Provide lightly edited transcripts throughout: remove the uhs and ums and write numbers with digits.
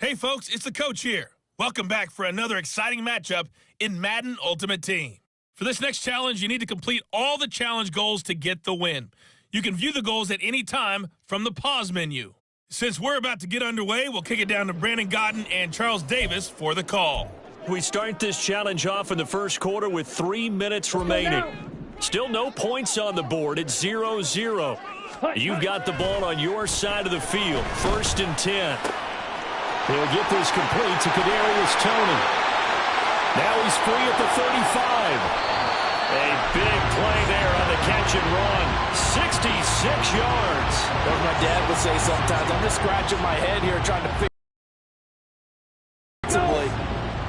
Hey folks, it's the coach here. Welcome back for another exciting matchup in Madden Ultimate Team. For this next challenge, you need to complete all the challenge goals to get the win. You can view the goals at any time from the pause menu. Since we're about to get underway, we'll kick it down to Brandon Godden and Charles Davis for the call. We start this challenge off in the first quarter with 3 minutes remaining. Still no points on the board. It's 0-0. You've got the ball on your side of the field. 1st and 10. He'll get this complete to Kadarius Toney. Now he's free at the 35. A big play there on the catch and run. 66 yards. As my dad would say sometimes, I'm just scratching my head here trying to figure out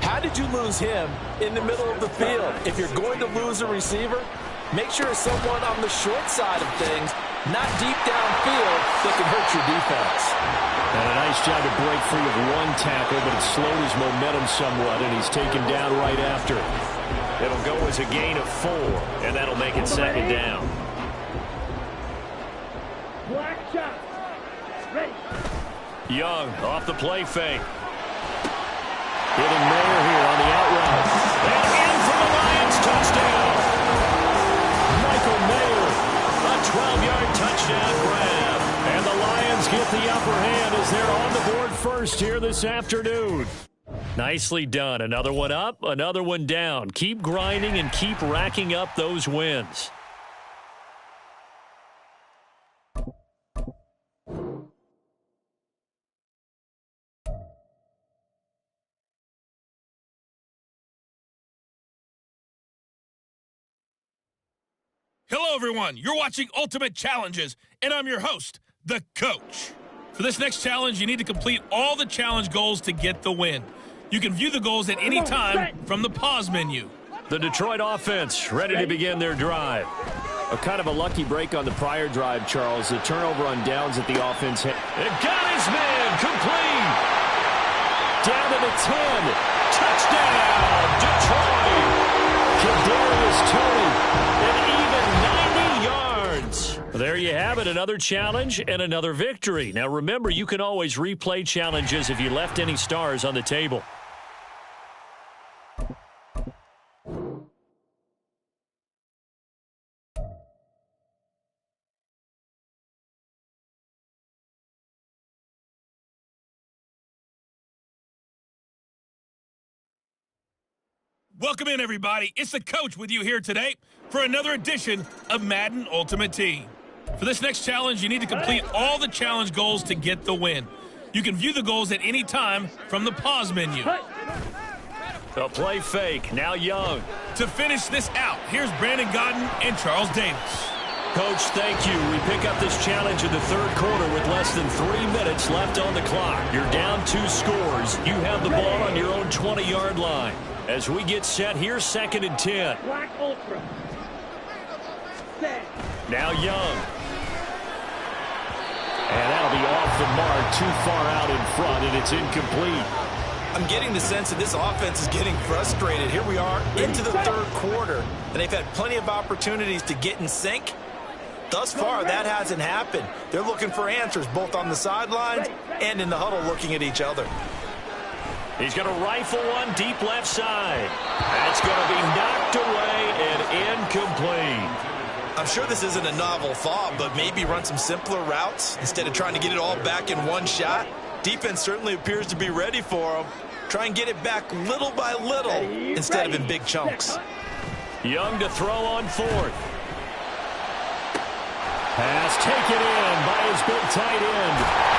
how did you lose him in the middle of the field? If you're going to lose a receiver, make sure it's someone on the short side of things, not deep downfield, that can hurt your defense. And a nice job to break free of one tackle, but it slowed his momentum somewhat, and he's taken down right after. It'll go as a gain of 4, and that'll make it 2nd down. Black shot. Ready. Young off the play fake. Hitting Mayer here on the out route. And in for the Lions, touchdown. Michael Mayer, a 12-yard touchdown grab. And the Lions get the upper hand as they're on the board first here this afternoon. Nicely done. Another one up, another one down. Keep grinding and keep racking up those wins. Hello everyone, you're watching Ultimate Challenges, and I'm your host, the coach. For this next challenge, you need to complete all the challenge goals to get the win. You can view the goals at any time from the pause menu. The Detroit offense ready to begin their drive. A kind of a lucky break on the prior drive, Charles. The turnover on downs at the offense. It got his man complete. Down to the 10. Touchdown, Detroit. Kadarius Toney. An even 90 yards. There you have it, another challenge and another victory. Now remember, you can always replay challenges if you left any stars on the table. Welcome in, everybody. It's the coach with you here today for another edition of Madden Ultimate Team. For this next challenge, you need to complete all the challenge goals to get the win. You can view the goals at any time from the pause menu. A play fake, now Young. To finish this out, here's Brandon Godden and Charles Davis. Coach, thank you. We pick up this challenge in the third quarter with less than 3 minutes left on the clock. You're down 2 scores. You have the ball on your own 20-yard line. As we get set here, 2nd and 10. Black Ultra. Set. Now Young. And that'll be off the mark, too far out in front, and it's incomplete. I'm getting the sense that this offense is getting frustrated. Here we are into the third quarter, and they've had plenty of opportunities to get in sync. Thus far, that hasn't happened. They're looking for answers both on the sidelines and in the huddle looking at each other. He's going to rifle one deep left side. That's going to be knocked away and incomplete. I'm sure this isn't a novel thought, but maybe run some simpler routes instead of trying to get it all back in one shot. Defense certainly appears to be ready for them. Try and get it back little by little instead of in big chunks. Young to throw on 4th. Pass taken in by his big tight end.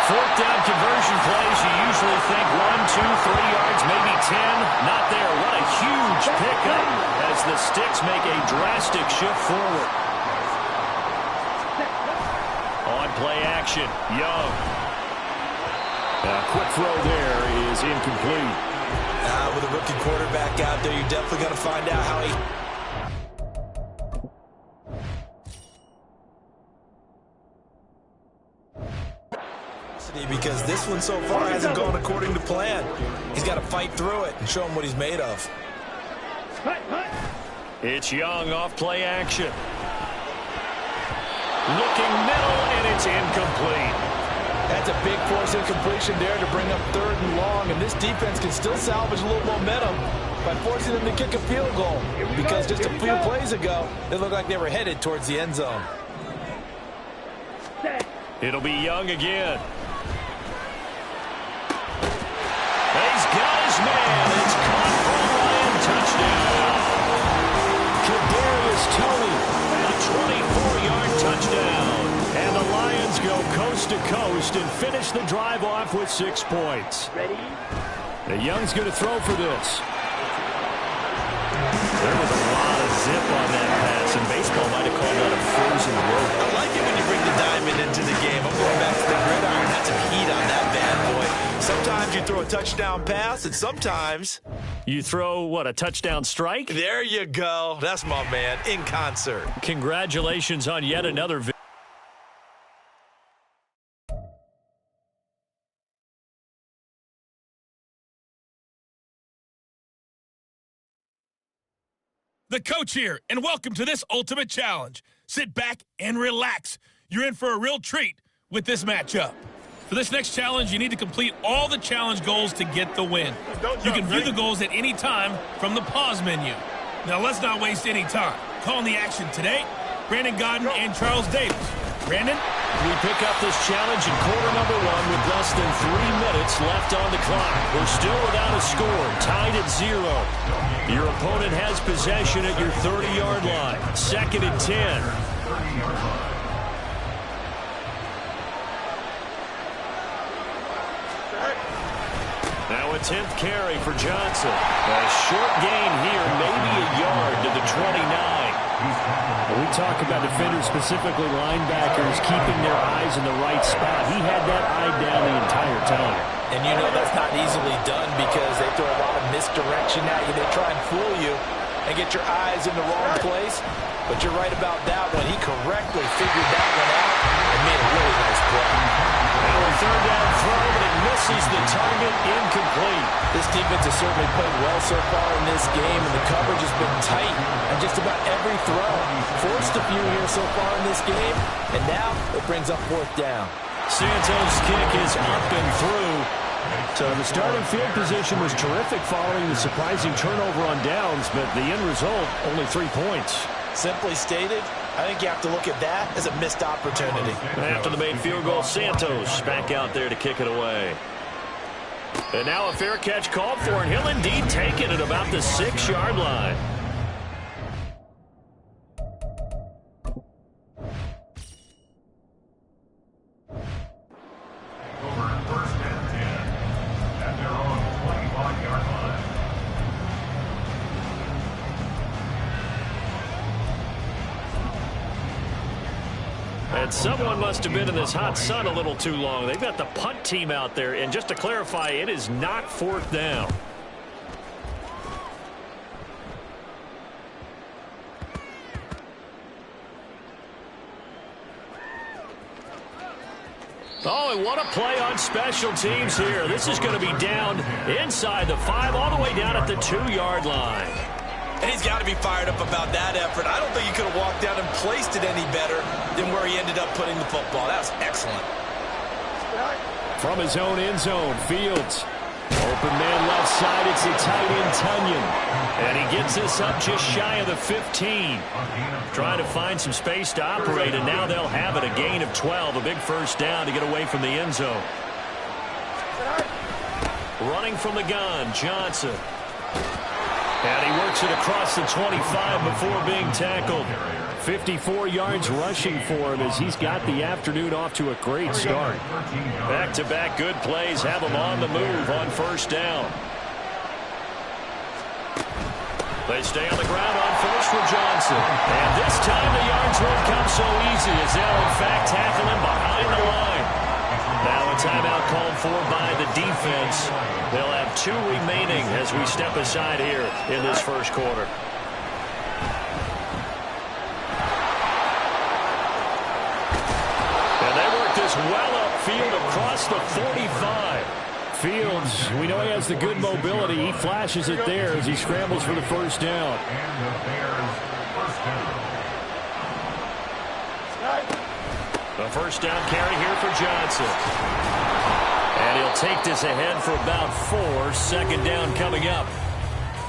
4th down conversion plays, you usually think 1, 2, 3 yards, maybe 10. Not there. What a huge pickup as the sticks make a drastic shift forward. On play action, Young. A quick throw there is incomplete. With a rookie quarterback out there, you're definitely going to find out how he... because this one so far hasn't gone according to plan. He's got to fight through it and show him what he's made of. It's Young off play action. Looking middle, and it's incomplete. That's a big force incompletion there to bring up 3rd and long, and this defense can still salvage a little momentum by forcing them to kick a field goal, because just a few plays ago, it looked like they were headed towards the end zone. It'll be Young again. He's got his man. It's caught for a Lion touchdown. Kadarius Toney, a 24-yard touchdown. And the Lions go coast to coast and finish the drive off with 6 points. Ready? The Young's going to throw for this. There was a lot of zip on that pass, and baseball might have called that a frozen rope. I like it when you bring the diamond into the game. I'm going back to the gridiron. Had some heat on that bad boy. Sometimes you throw a touchdown pass, and sometimes you throw, what, a touchdown strike? There you go. That's my man, in concert. Congratulations on yet another victory. The coach here, and welcome to this ultimate challenge. Sit back and relax. You're in for a real treat with this matchup. For this next challenge, you need to complete all the challenge goals to get the win. You can view the goals at any time from the pause menu. Now let's not waste any time. Calling the action today, Brandon Godden and Charles Davis. Brandon? We pick up this challenge in quarter number 1 with less than 3 minutes left on the clock. We're still without a score, tied at 0. Your opponent has possession at your 30-yard line. 2nd and 10. Now a 10th carry for Johnson. A short gain here, maybe a yard to the 29. When we talk about defenders, specifically linebackers, keeping their eyes in the right spot, he had that eye down the entire time. And you know that's not easily done because they throw a lot of misdirection at you. They try and fool you and get your eyes in the wrong place. But you're right about that one. He correctly figured that one out and made a really nice play. Now a 3rd down throw, but it misses the target, incomplete. This defense has certainly played well so far in this game, and the coverage has been tight on just about every throw. Forced a few here so far in this game, and now it brings up 4th down. Santos' kick is up and through. So the starting field position was terrific following the surprising turnover on downs, but the end result, only 3 points. Simply stated, I think you have to look at that as a missed opportunity. After the made field goal, Santos back out there to kick it away. And now a fair catch called for, and he'll indeed take it at about the 6-yard line. And someone must have been in this hot sun a little too long. They've got the punt team out there, and just to clarify, it is not 4th down. Oh, and what a play on special teams here. This is going to be down inside the 5, all the way down at the 2-yard line. And he's got to be fired up about that effort. I don't think he could have walked down and placed it any better than where he ended up putting the football. That was excellent. From his own end zone, Fields. Open man left side, it's the tight end Tunyon. And he gets this up just shy of the 15. Trying to find some space to operate, and now they'll have it, a gain of 12, a big 1st down to get away from the end zone. Running from the gun, Johnson. And he works it across the 25 before being tackled. 54 yards rushing for him as he's got the afternoon off to a great start. Back-to-back good plays have him on the move on 1st down. They stay on the ground on 1st for Johnson. And this time the yards won't come so easy as they'll in fact tackle him behind the line. Now a timeout called for by the defense. They'll have 2 remaining as we step aside here in this 1st quarter. And they work this well upfield across the 45. Fields, we know he has the good mobility. He flashes it there as he scrambles for the 1st down. A A first down carry here for Johnson. And he'll take this ahead for about 4. Second down coming up.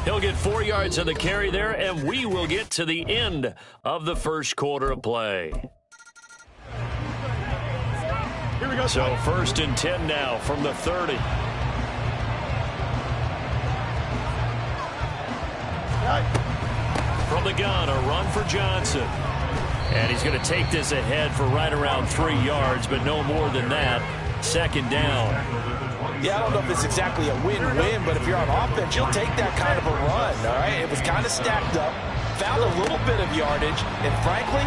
He'll get 4 yards on the carry there, and we will get to the end of the first quarter of play. Here we go. So 1st and 10 now from the 30. From the gun, a run for Johnson. And he's going to take this ahead for right around 3 yards, but no more than that. Second down. Yeah, I don't know if it's exactly a win-win, but if you're on offense, you'll take that kind of a run, all right? It was kind of stacked up, found a little bit of yardage, and frankly,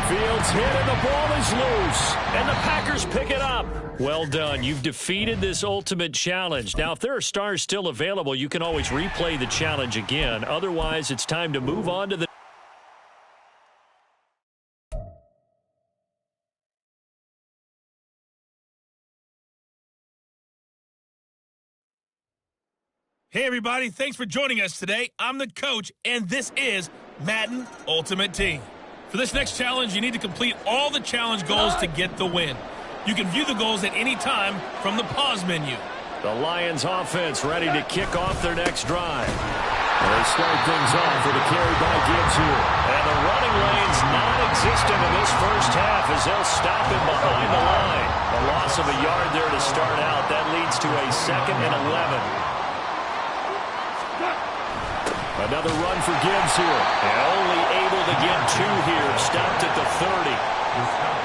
Fields hit and the ball is loose, and the Packers pick it up. Well done. You've defeated this ultimate challenge. Now, if there are stars still available, you can always replay the challenge again. Otherwise, it's time to move on to the Hey, everybody. Thanks for joining us today. I'm the coach, and this is Madden Ultimate Team. For this next challenge, you need to complete all the challenge goals to get the win. You can view the goals at any time from the pause menu. The Lions offense ready to kick off their next drive. They start things off with a carry by Gibbs here. And the running lane's non-existent in this first half as they'll stop him behind the line. A loss of a yard there to start out. That leads to a 2nd and 11. Another run for Gibbs here. And only able to get 2 here. Stopped at the 30.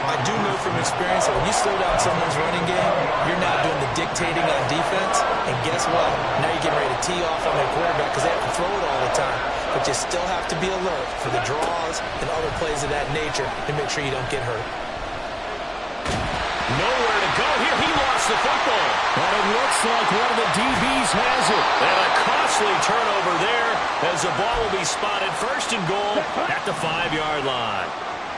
I do know from experience that when you slow down someone's running game, you're now doing the dictating on defense. And guess what? Now you're getting ready to tee off on their quarterback because they have to throw it all the time. But you still have to be alert for the draws and other plays of that nature to make sure you don't get hurt. Nowhere to go here. He lost the football. And it looks like one of the DBs has it. And a costly turnover there as the ball will be spotted 1st and goal at the 5-yard line.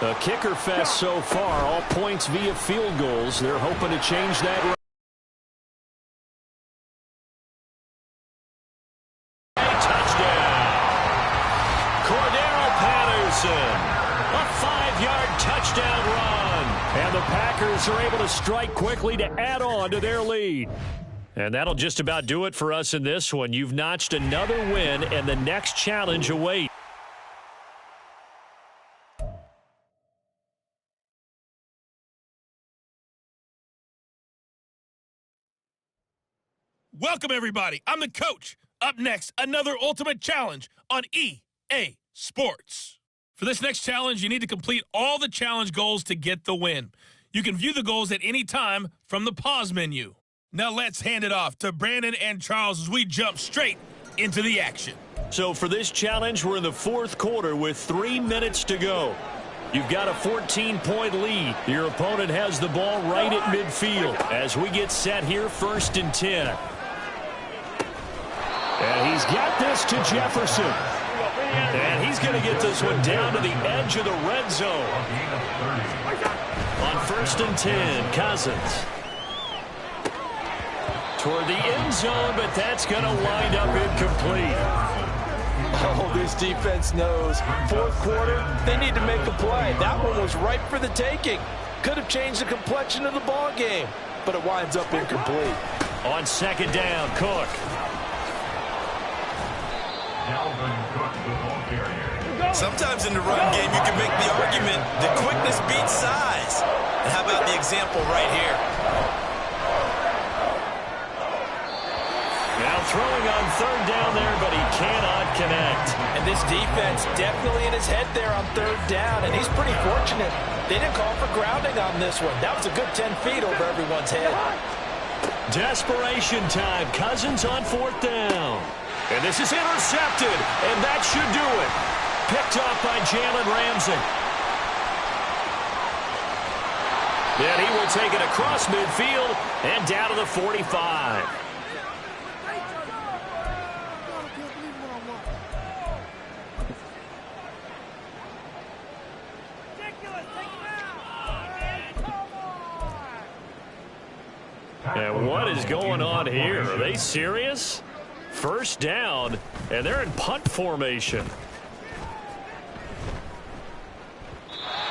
The kicker fest so far, all points via field goals. They're hoping to change that. Touchdown. Cordero Patterson. A 5-yard touchdown run. And the Packers are able to strike quickly to add on to their lead. And that'll just about do it for us in this one. You've notched another win, and the next challenge awaits. Welcome, everybody. I'm the coach. Up next, another ultimate challenge on EA Sports. For this next challenge, you need to complete all the challenge goals to get the win. You can view the goals at any time from the pause menu. Now let's hand it off to Brandon and Charles as we jump straight into the action. So for this challenge, we're in the 4th quarter with 3 minutes to go. You've got a 14-point lead. Your opponent has the ball right at midfield as we get set here 1st and 10. And he's got this to Jefferson. And he's going to get this one down to the edge of the red zone. On 1st and 10, Cousins. Toward the end zone, but that's going to wind up incomplete. Oh, this defense knows. 4th quarter, they need to make a play. That one was ripe for the taking. Could have changed the complexion of the ball game, but it winds up incomplete. On 2nd down, Cook. Sometimes in the run game, you can make the argument that quickness beats size. And how about the example right here? Now throwing on 3rd down there, but he cannot connect. And this defense definitely in his head there on 3rd down, and he's pretty fortunate. They didn't call for grounding on this one. That was a good 10 feet over everyone's head. Desperation time. Cousins on 4th down. And this is intercepted, and that should do it. Picked off by Jalen Ramsey. Then he will take it across midfield and down to the 45. And what is going on here? Are they serious? 1st down, and they're in punt formation.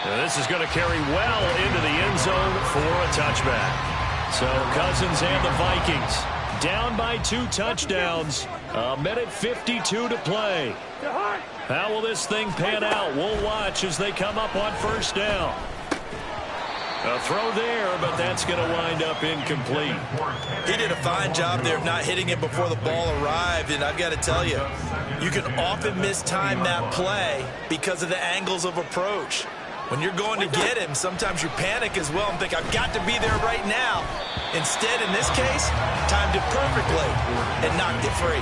And This is going to carry well into the end zone for a touchback. So Cousins and the Vikings down by 2 touchdowns. 1:52 to play. How will this thing pan out? We'll watch as they come up on first down. A throw there, but that's going to wind up incomplete. He did a fine job there of not hitting it before the ball arrived, and I've got to tell you, you can often mistime that play because of the angles of approach. When you're going to get him, sometimes you panic as well and think, I've got to be there right now. Instead, in this case, timed it perfectly and knocked it free.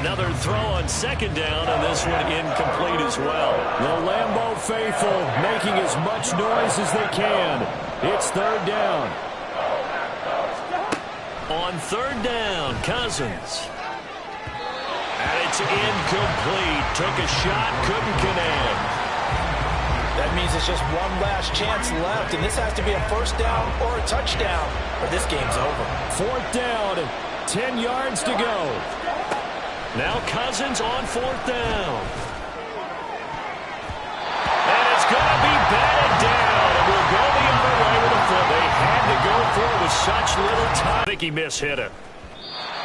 Another throw on second down, and this one incomplete as well. The Lambeau faithful making as much noise as they can. It's third down. On third down, Cousins. And it's incomplete. Took a shot, couldn't connect. That means it's just one last chance left, and this has to be a first down or a touchdown, or this game's over. Fourth down, 10 yards to go. Now Cousins on fourth down. And it's going to be batted down. It will go the other way with a foot. They had to go for it with such little time. I think he mishit it.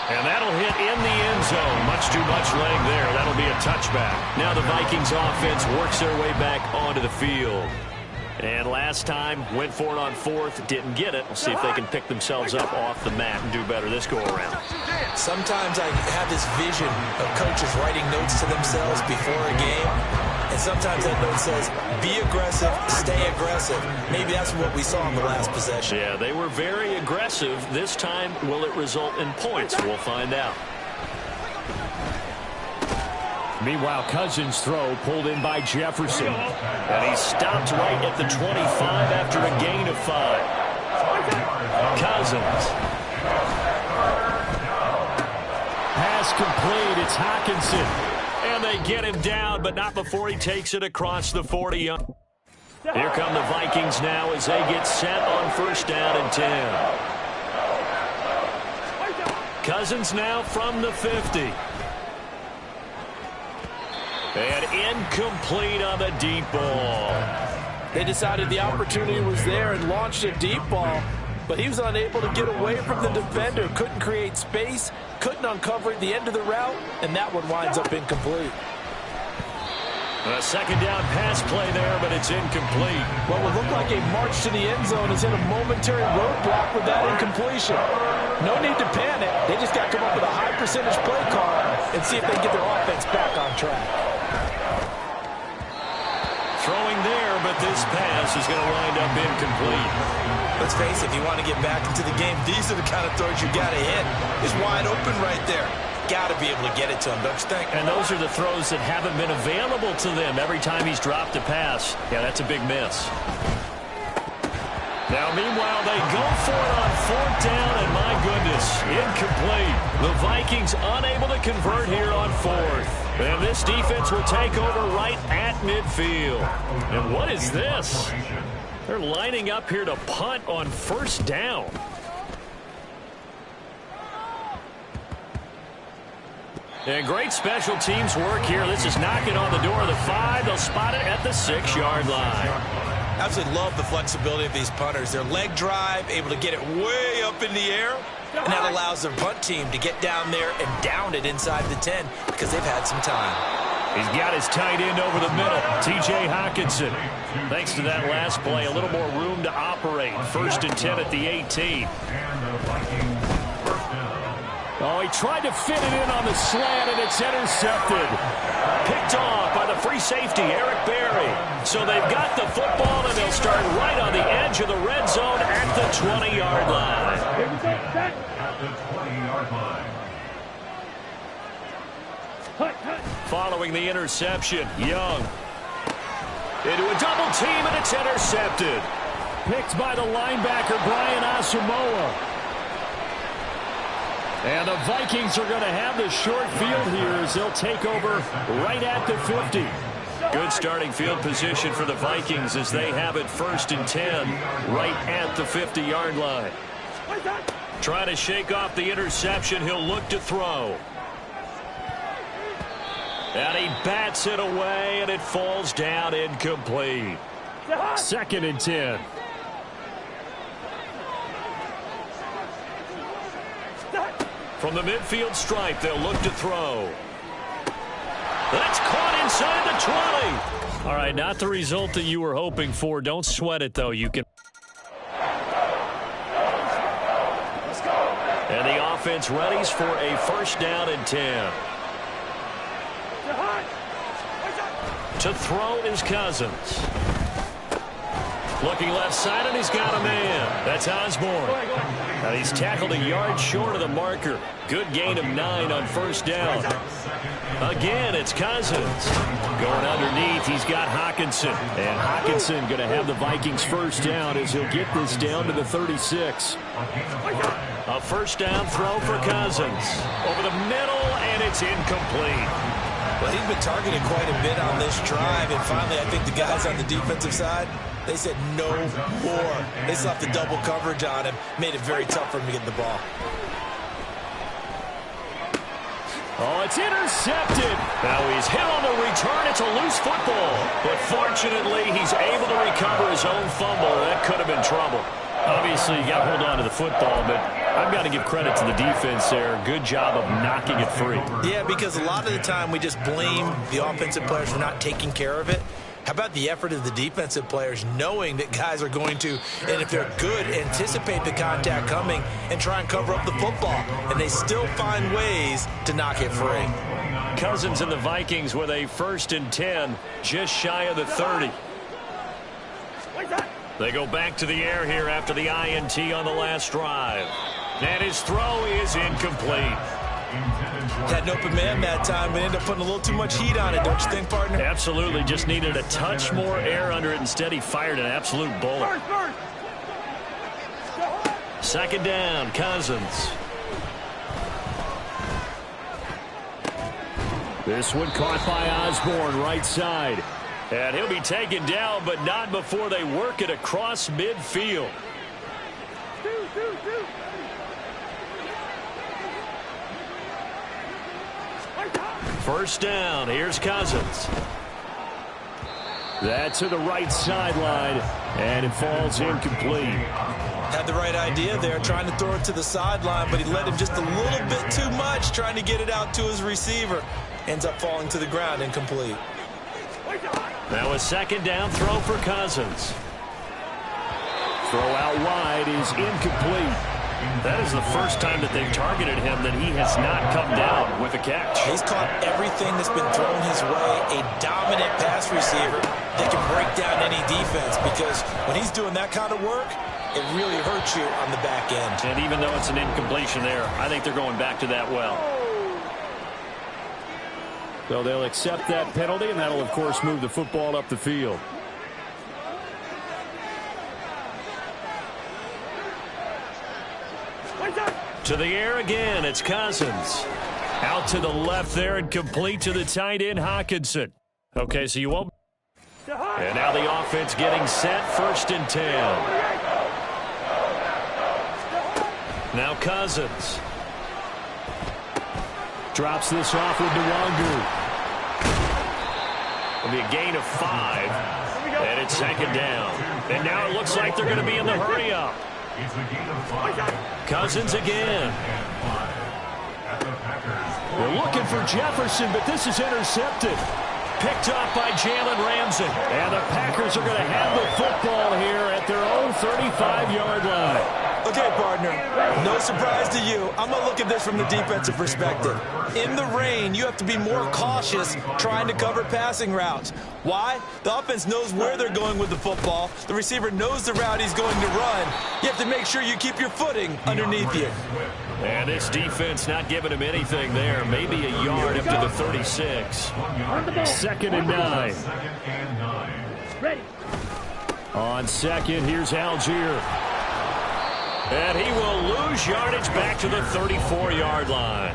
And that'll hit in the end zone. Much too much leg there. That'll be a touchback. Now the Vikings offense works their way back onto the field. And last time, went for it on fourth, didn't get it. We'll see if they can pick themselves up off the mat and do better this go-around. Sometimes I have this vision of coaches writing notes to themselves before a game, and sometimes that note says, be aggressive, stay aggressive. Maybe that's what we saw in the last possession. Yeah, they were very aggressive. This time, will it result in points? We'll find out. Meanwhile, Cousins' throw pulled in by Jefferson. And he stopped right at the 25 after a gain of 5. Cousins. Pass complete. It's Hockenson. And they get him down, but not before he takes it across the 40. Here come the Vikings now as they get set on first down and 10. Cousins now from the 50. And incomplete on the deep ball. They decided the opportunity was there and launched a deep ball, but he was unable to get away from the defender, couldn't create space, couldn't uncover at the end of the route, and that one winds up incomplete. A second down pass play there, but it's incomplete. What would look like a march to the end zone is in a momentary roadblock with that incompletion. No need to panic. They just got to come up with a high percentage play call and see if they can get their offense back on track. Throwing there, but this pass is going to wind up incomplete. Let's face it, if you want to get back into the game, these are the kind of throws you got to hit. It's wide open right there. Got to be able to get it to him, don't you think? And those are the throws that haven't been available to them every time he's dropped a pass. Yeah, that's a big miss. Now, meanwhile, they go for it on fourth down, and my goodness, incomplete. The Vikings unable to convert here on fourth. And this defense will take over right at midfield. And what is this? They're lining up here to punt on first down. And great special teams work here. This is knocking on the door of the 5. They'll spot it at the 6-yard line. Absolutely love the flexibility of these punters. Their leg drive, able to get it way up in the air, and that allows their punt team to get down there and down it inside the 10 because they've had some time. He's got his tight end over the middle, T.J. Hockenson. Thanks to that last play, a little more room to operate. First and 10 at the 18. Oh, he tried to fit it in on the slant, and it's intercepted. Picked off by the free safety, Eric Berry. So they've got the football, and they'll start right on the edge of the red zone at the 20-yard line. At the 20-yard line. Following the interception, Young. Into a double team, and it's intercepted. Picked by the linebacker, Brian Asamoah. And the Vikings are going to have the short field here as they'll take over right at the 50. Good starting field position for the Vikings as they have it first and 10 right at the 50-yard line. Trying to shake off the interception. He'll look to throw. And he bats it away, and it falls down incomplete. 2nd and 10. From the midfield stripe, they'll look to throw. That's caught inside the 20. All right, not the result that you were hoping for. Don't sweat it, though. You can. And the offense readies for a 1st down and 10. To throw is Cousins. Looking left side, and he's got a man. That's Osborne. Now he's tackled a yard short of the marker. Good gain of 9 on 1st down. Again, it's Cousins. Going underneath, he's got Hockenson. And Hockenson going to have the Vikings 1st down as he'll get this down to the 36. A 1st down throw for Cousins. Over the middle, and it's incomplete. Well, he's been targeted quite a bit on this drive, and finally I think the guys on the defensive side, they said no more. They slapped the double coverage on him, made it very tough for him to get the ball. Oh, it's intercepted. Now he's hit on the return. It's a loose football. But fortunately, he's able to recover his own fumble. That could have been trouble. Obviously, you got to hold on to the football, but I've got to give credit to the defense there. Good job of knocking it free. Yeah, because a lot of the time we just blame the offensive players for not taking care of it. How about the effort of the defensive players knowing that guys are going to, and if they're good, anticipate the contact coming and try and cover up the football, and they still find ways to knock it free. Cousins and the Vikings with a 1st and 10, just shy of the 30. They go back to the air here after the INT on the last drive. And his throw is incomplete. Had an open man that time, but ended up putting a little too much heat on it, don't you think, partner? Absolutely. Just needed a touch more air under it. Instead, he fired an absolute bullet. 2nd down, Cousins. This one caught by Osborne, right side. And he'll be taken down, but not before they work it across midfield. First down, here's Cousins. That's to the right sideline, and it falls incomplete. Had the right idea there, trying to throw it to the sideline, but he led him just a little bit too much, trying to get it out to his receiver. Ends up falling to the ground, incomplete. Now a 2nd down throw for Cousins. Throw out wide is incomplete. That is the first time that they've targeted him that he has not come down with a catch. He's caught everything that's been thrown his way. A dominant pass receiver that can break down any defense, because when he's doing that kind of work, it really hurts you on the back end. And even though it's an incompletion there, I think they're going back to that well. So they'll accept that penalty, and that'll, of course, move the football up the field. To the air again, it's Cousins. Out to the left there and complete to the tight end, Hockenson. Okay, so you won't. And now the offense getting set, 1st and 10. Now Cousins. Drops this off with Nwangu. It'll be a gain of 5. And it's 2nd down. And now it looks like they're going to be in the hurry-up. Cousins again. They're looking for Jefferson, but this is intercepted. Picked off by Jalen Ramsey. And the Packers are going to have the football here at their own 35-yard line. Okay, partner, no surprise to you. I'm going to look at this from the defensive perspective. In the rain, you have to be more cautious trying to cover passing routes. Why? The offense knows where they're going with the football. The receiver knows the route he's going to run. You have to make sure you keep your footing underneath you. And this defense not giving him anything there. Maybe a yard up to the 36. 2nd and 9. Ready. On 2nd, here's Algier. And he will lose yardage back to the 34-yard line.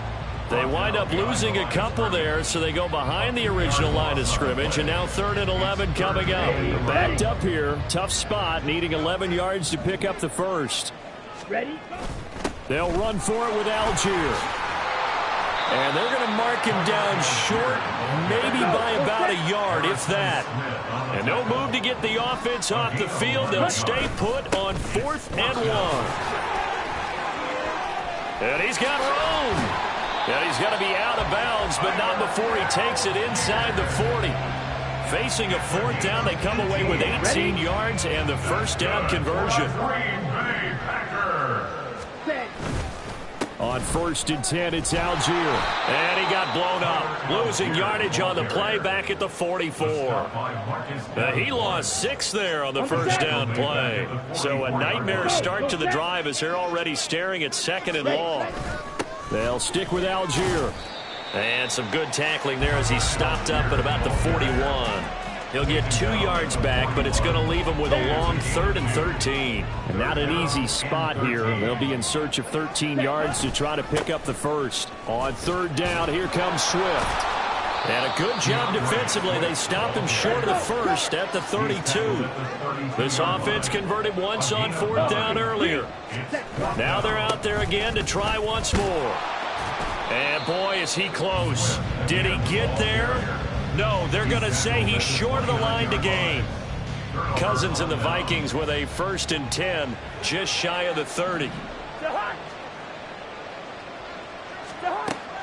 They wind up losing a couple there, so they go behind the original line of scrimmage, and now 3rd and 11 coming up. Backed up here, tough spot, needing 11 yards to pick up the first. Ready? They'll run for it with Algier. And they're going to mark him down short, maybe by about a yard, if that. And no move to get the offense off the field. They'll stay put on 4th and 1. And he's got room. And he's going to be out of bounds, but not before he takes it inside the 40. Facing a 4th down, they come away with 18 yards and the first down conversion. On 1st and 10, it's Algier. And he got blown up. Losing yardage on the play back at the 44. He lost 6 there on the first down play. So a nightmare start to the drive as they're already staring at 2nd and long. They'll stick with Algier. And some good tackling there as he stopped up at about the 41. He'll get 2 yards back, but it's going to leave him with a long 3rd and 13. And not an easy spot here. They'll be in search of 13 yards to try to pick up the first. On 3rd down, here comes Swift. And a good job defensively. They stopped him short of the first at the 32. This offense converted once on 4th down earlier. Now they're out there again to try once more. And boy, is he close. Did he get there? No, they're going to say he's short of the line to gain. Cousins and the Vikings with a 1st and 10, just shy of the 30.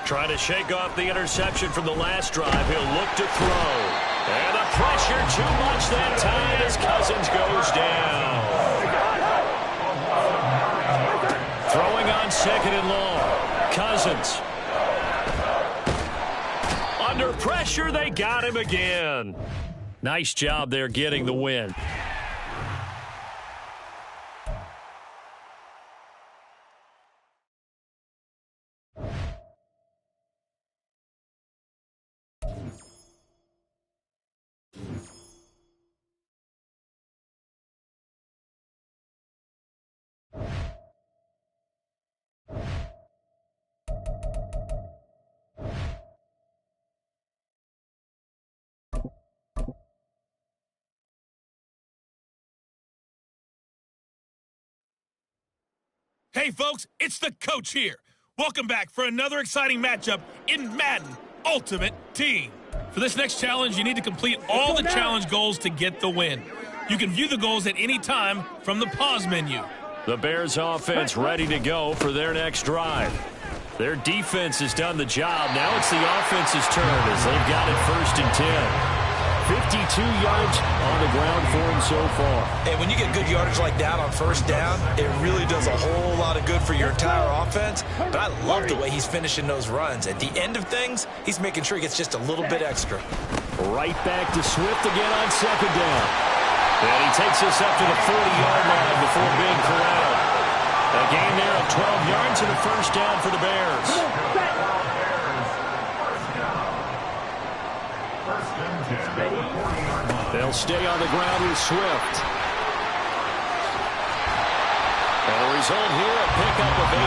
Trying to shake off the interception from the last drive. He'll look to throw. And the pressure too much that time as Cousins goes down. Throwing on 2nd and long. Cousins. Under pressure, they got him again. Nice job there getting the win. Hey, folks, it's the coach here. Welcome back for another exciting matchup in Madden Ultimate Team. For this next challenge, you need to complete all the challenge goals to get the win. You can view the goals at any time from the pause menu. The Bears offense ready to go for their next drive. Their defense has done the job. Now it's the offense's turn as they've got it 1st and 10. 52 yards on the ground for him so far. And when you get good yardage like that on 1st down, it really does a whole lot of good for your entire offense. But I love the way he's finishing those runs. At the end of things, he's making sure he gets just a little bit extra. Right back to Swift again on 2nd down. And he takes us up to the 40-yard line before being corralled. A gain there of 12 yards and a 1st down for the Bears. They'll stay on the ground with Swift. And the result here, a pickup of 8.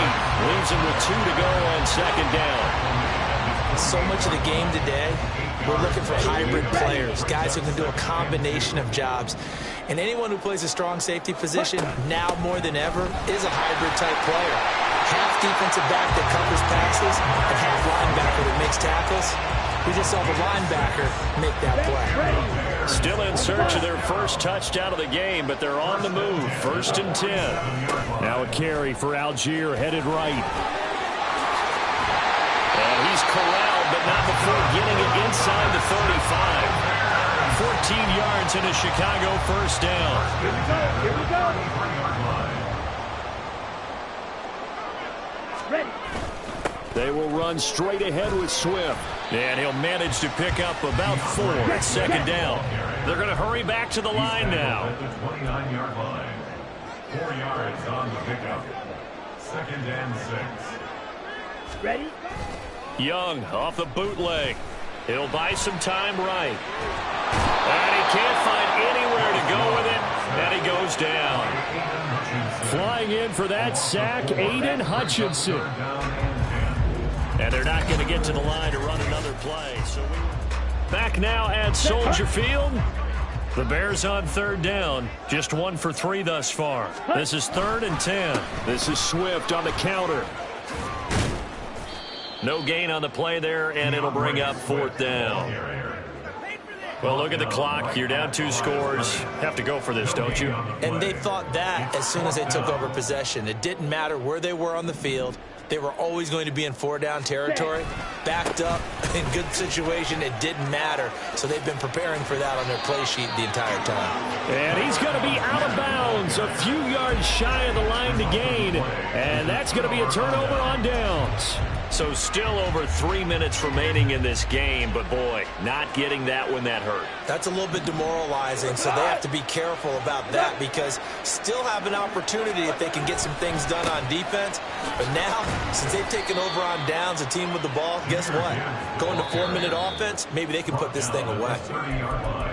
Leaves him with 2 to go on 2nd down. So much of the game today, we're looking for hybrid players, guys who can do a combination of jobs. And anyone who plays a strong safety position, now more than ever, is a hybrid-type player. Half defensive back that covers passes and half linebacker that makes tackles. We just saw the linebacker make that play. Still in search of their first touchdown of the game, but they're on the move. 1st and 10. Now a carry for Algier, headed right. And he's corralled, but not before getting it inside the 35. 14 yards and a Chicago 1st down. Here we go. Ready. They will run straight ahead with Swift. And he'll manage to pick up about 4 at 2nd down. They're going to hurry back to the line now. At the 29-yard line. 4 yards on the pickup. 2nd and 6. Ready? Young off the bootleg. He'll buy some time right. And he can't find anywhere to go with it. And he goes down. Flying in for that sack, Aiden Hutchinson. And they're not going to get to the line to run another play. So back now at Soldier Field. The Bears on 3rd down. Just 1 for 3 thus far. This is 3rd and 10. This is Swift on the counter. No gain on the play there, and it'll bring up 4th down. Well, look at the clock. You're down 2 scores. Have to go for this, don't you? And they thought that as soon as they took over possession. It didn't matter where they were on the field. They were always going to be in 4-down territory. Backed up, in good situation, it didn't matter. So they've been preparing for that on their play sheet the entire time. And he's going to be out of bounds, a few yards shy of the line to gain. And that's going to be a turnover on downs. So still over 3 minutes remaining in this game, but boy, not getting that when that hurt. That's a little bit demoralizing, so they have to be careful about that because still have an opportunity if they can get some things done on defense. But now, since they've taken over on downs, a team with the ball, guess what? Going to 4-minute offense, maybe they can put this thing away.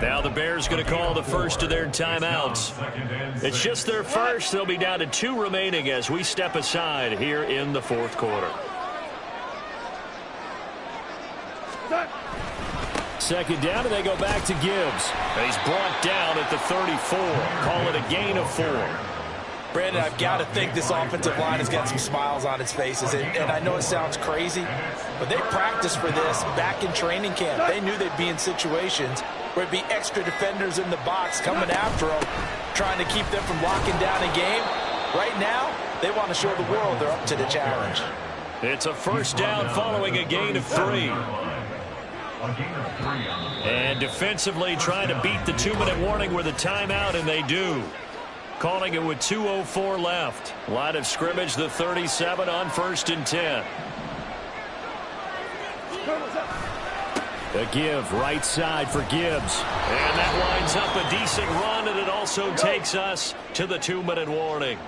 Now the Bears going to call the first of their timeouts. It's just their first. They'll be down to 2 remaining as we step aside here in the 4th quarter. 2nd down, and they go back to Gibbs. And he's brought down at the 34. Call it a gain of 4. Brandon, I've got to think this offensive line has got some smiles on its faces. And I know it sounds crazy, but they practiced for this back in training camp. They knew they'd be in situations where it'd be extra defenders in the box coming after them, trying to keep them from locking down a game. Right now, they want to show the world they're up to the challenge. It's a 1st down following a gain of 3. And defensively trying to beat the 2-minute warning with a timeout, and they do. Calling it with 2:04 left. Line of scrimmage, the 37 on 1st and 10. A give right side for Gibbs. And that lines up a decent run, and it also takes us to the 2-minute warning.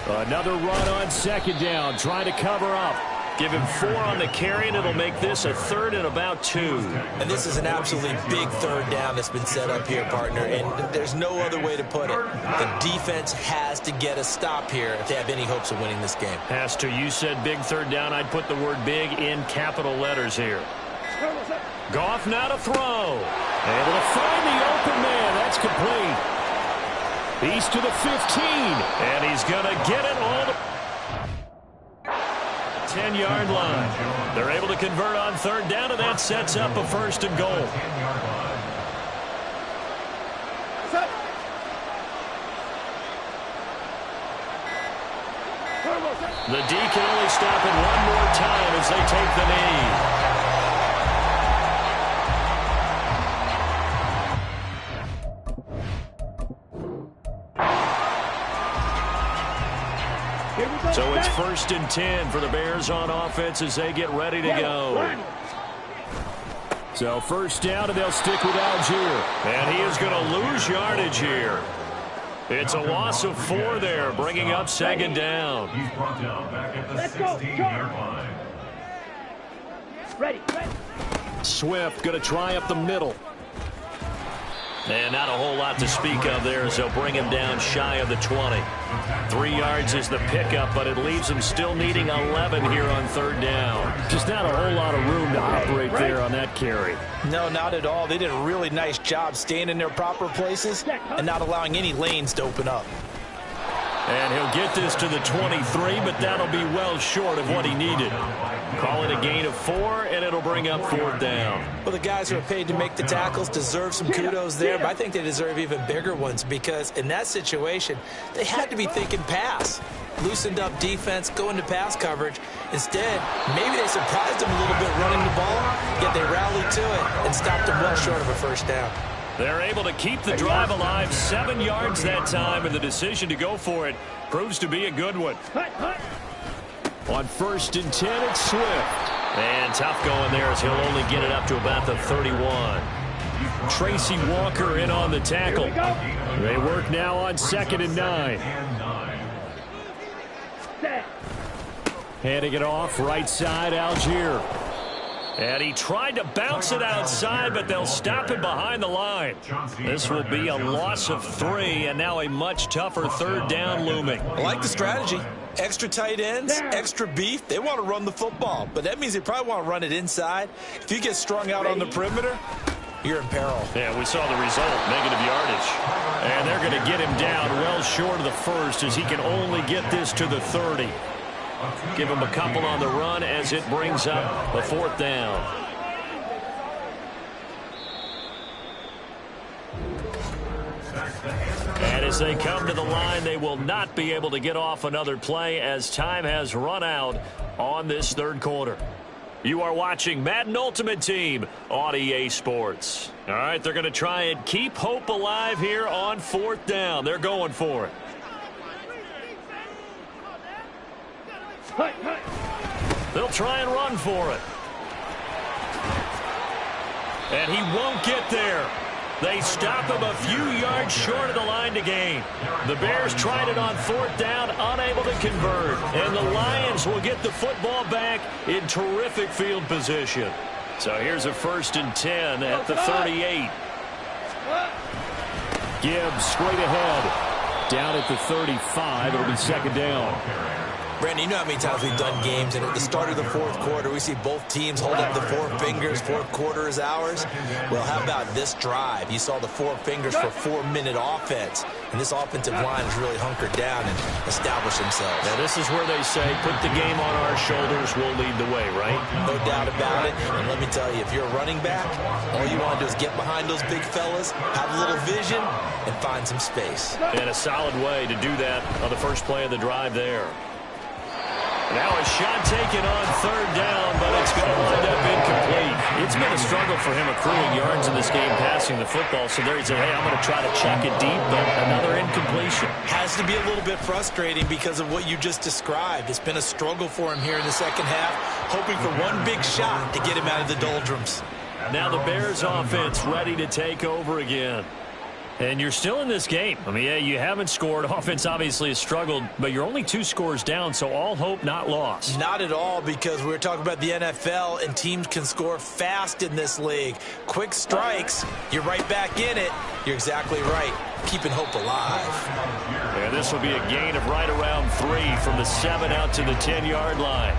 Another run on 2nd down, trying to cover up. Give him 4 on the carry, and it'll make this a 3rd and about 2. And this is an absolutely big 3rd down that's been set up here, partner, and there's no other way to put it. The defense has to get a stop here if they have any hopes of winning this game. Has to. You said big 3rd down. I'd put the word big in capital letters here. Goff now to throw. Able to find the open man. That's complete. He's to the 15, and he's going to get it all the 10-yard line. They're able to convert on 3rd down, and that sets up a 1st and goal. The D can only stop it one more time as they take the knee. So it's 1st and 10 for the Bears on offense as they get ready to go. So 1st down, and they'll stick with Algier. And he is going to lose yardage here. It's a loss of 4 there, bringing up 2nd down. He's brought down back at the 16-yard line. Ready. Swift going to try up the middle. And not a whole lot to speak of there as they'll bring him down shy of the 20. 3 yards is the pickup, but it leaves him still needing 11 here on 3rd down. Just not a whole lot of room to operate there on that carry. No, not at all. They did a really nice job staying in their proper places and not allowing any lanes to open up. And he'll get this to the 23, but that'll be well short of what he needed. Call it a gain of 4, and it'll bring up 4th down. Well, the guys who are paid to make the tackles deserve some kudos there, but I think they deserve even bigger ones because in that situation, they had to be thinking pass. Loosened up defense, going to pass coverage. Instead, maybe they surprised them a little bit running the ball, yet they rallied to it and stopped them well short of a 1st down. They're able to keep the drive alive, 7 yards that time, and the decision to go for it proves to be a good one. On 1st and 10, it's Swift. And tough going there as he'll only get it up to about the 31. Tracy Walker in on the tackle. They work now on 2nd and 9. Handing it off, right side, Algier. And he tried to bounce it outside, but they'll stop him behind the line. This will be a loss of 3, and now a much tougher 3rd down looming. I like the strategy. Extra tight ends, extra beef. They want to run the football, but that means they probably want to run it inside. If you get strung out on the perimeter, you're in peril. Yeah, we saw the result, negative yardage. And they're going to get him down well falls short of the first as he can only get this to the 30. Give him a couple on the run as it brings up the 4th down. And as they come to the line, they will not be able to get off another play as time has run out on this 3rd quarter. You are watching Madden Ultimate Team on EA Sports. All right, they're going to try and keep hope alive here on 4th down. They're going for it. They'll try and run for it. And he won't get there. They stop him a few yards short of the line to gain. The Bears tried it on 4th down, unable to convert. And the Lions will get the football back in terrific field position. So here's a 1st and 10 at the 38. Gibbs straight ahead. Down at the 35. It'll be 2nd down. Brandon, you know how many times we've done games, and at the start of the 4th quarter, we see both teams hold up the 4 fingers. 4th quarter is ours. Well, how about this drive? You saw the 4 fingers for 4-minute offense, and this offensive line has really hunkered down and established themselves. Now, this is where they say, put the game on our shoulders, we'll lead the way, right? No doubt about it. And let me tell you, if you're a running back, all you want to do is get behind those big fellas, have a little vision, and find some space. And a solid way to do that on the first play of the drive there. Now a shot taken on 3rd down, but it's going to wind up incomplete. It's been a struggle for him accruing yards in this game passing the football. So there he said, hey, I'm going to try to check it deep, but another incompletion. Has to be a little bit frustrating because of what you just described. It's been a struggle for him here in the 2nd half, hoping for one big shot to get him out of the doldrums. Now the Bears offense ready to take over again. And you're still in this game. I mean, yeah, you haven't scored. Offense obviously has struggled, but you're only 2 scores down, so all hope not lost. Not at all, because we're talking about the NFL, and teams can score fast in this league. Quick strikes, you're right back in it. You're exactly right. Keeping hope alive. And this will be a gain of right around 3 from the 7 out to the 10-yard line.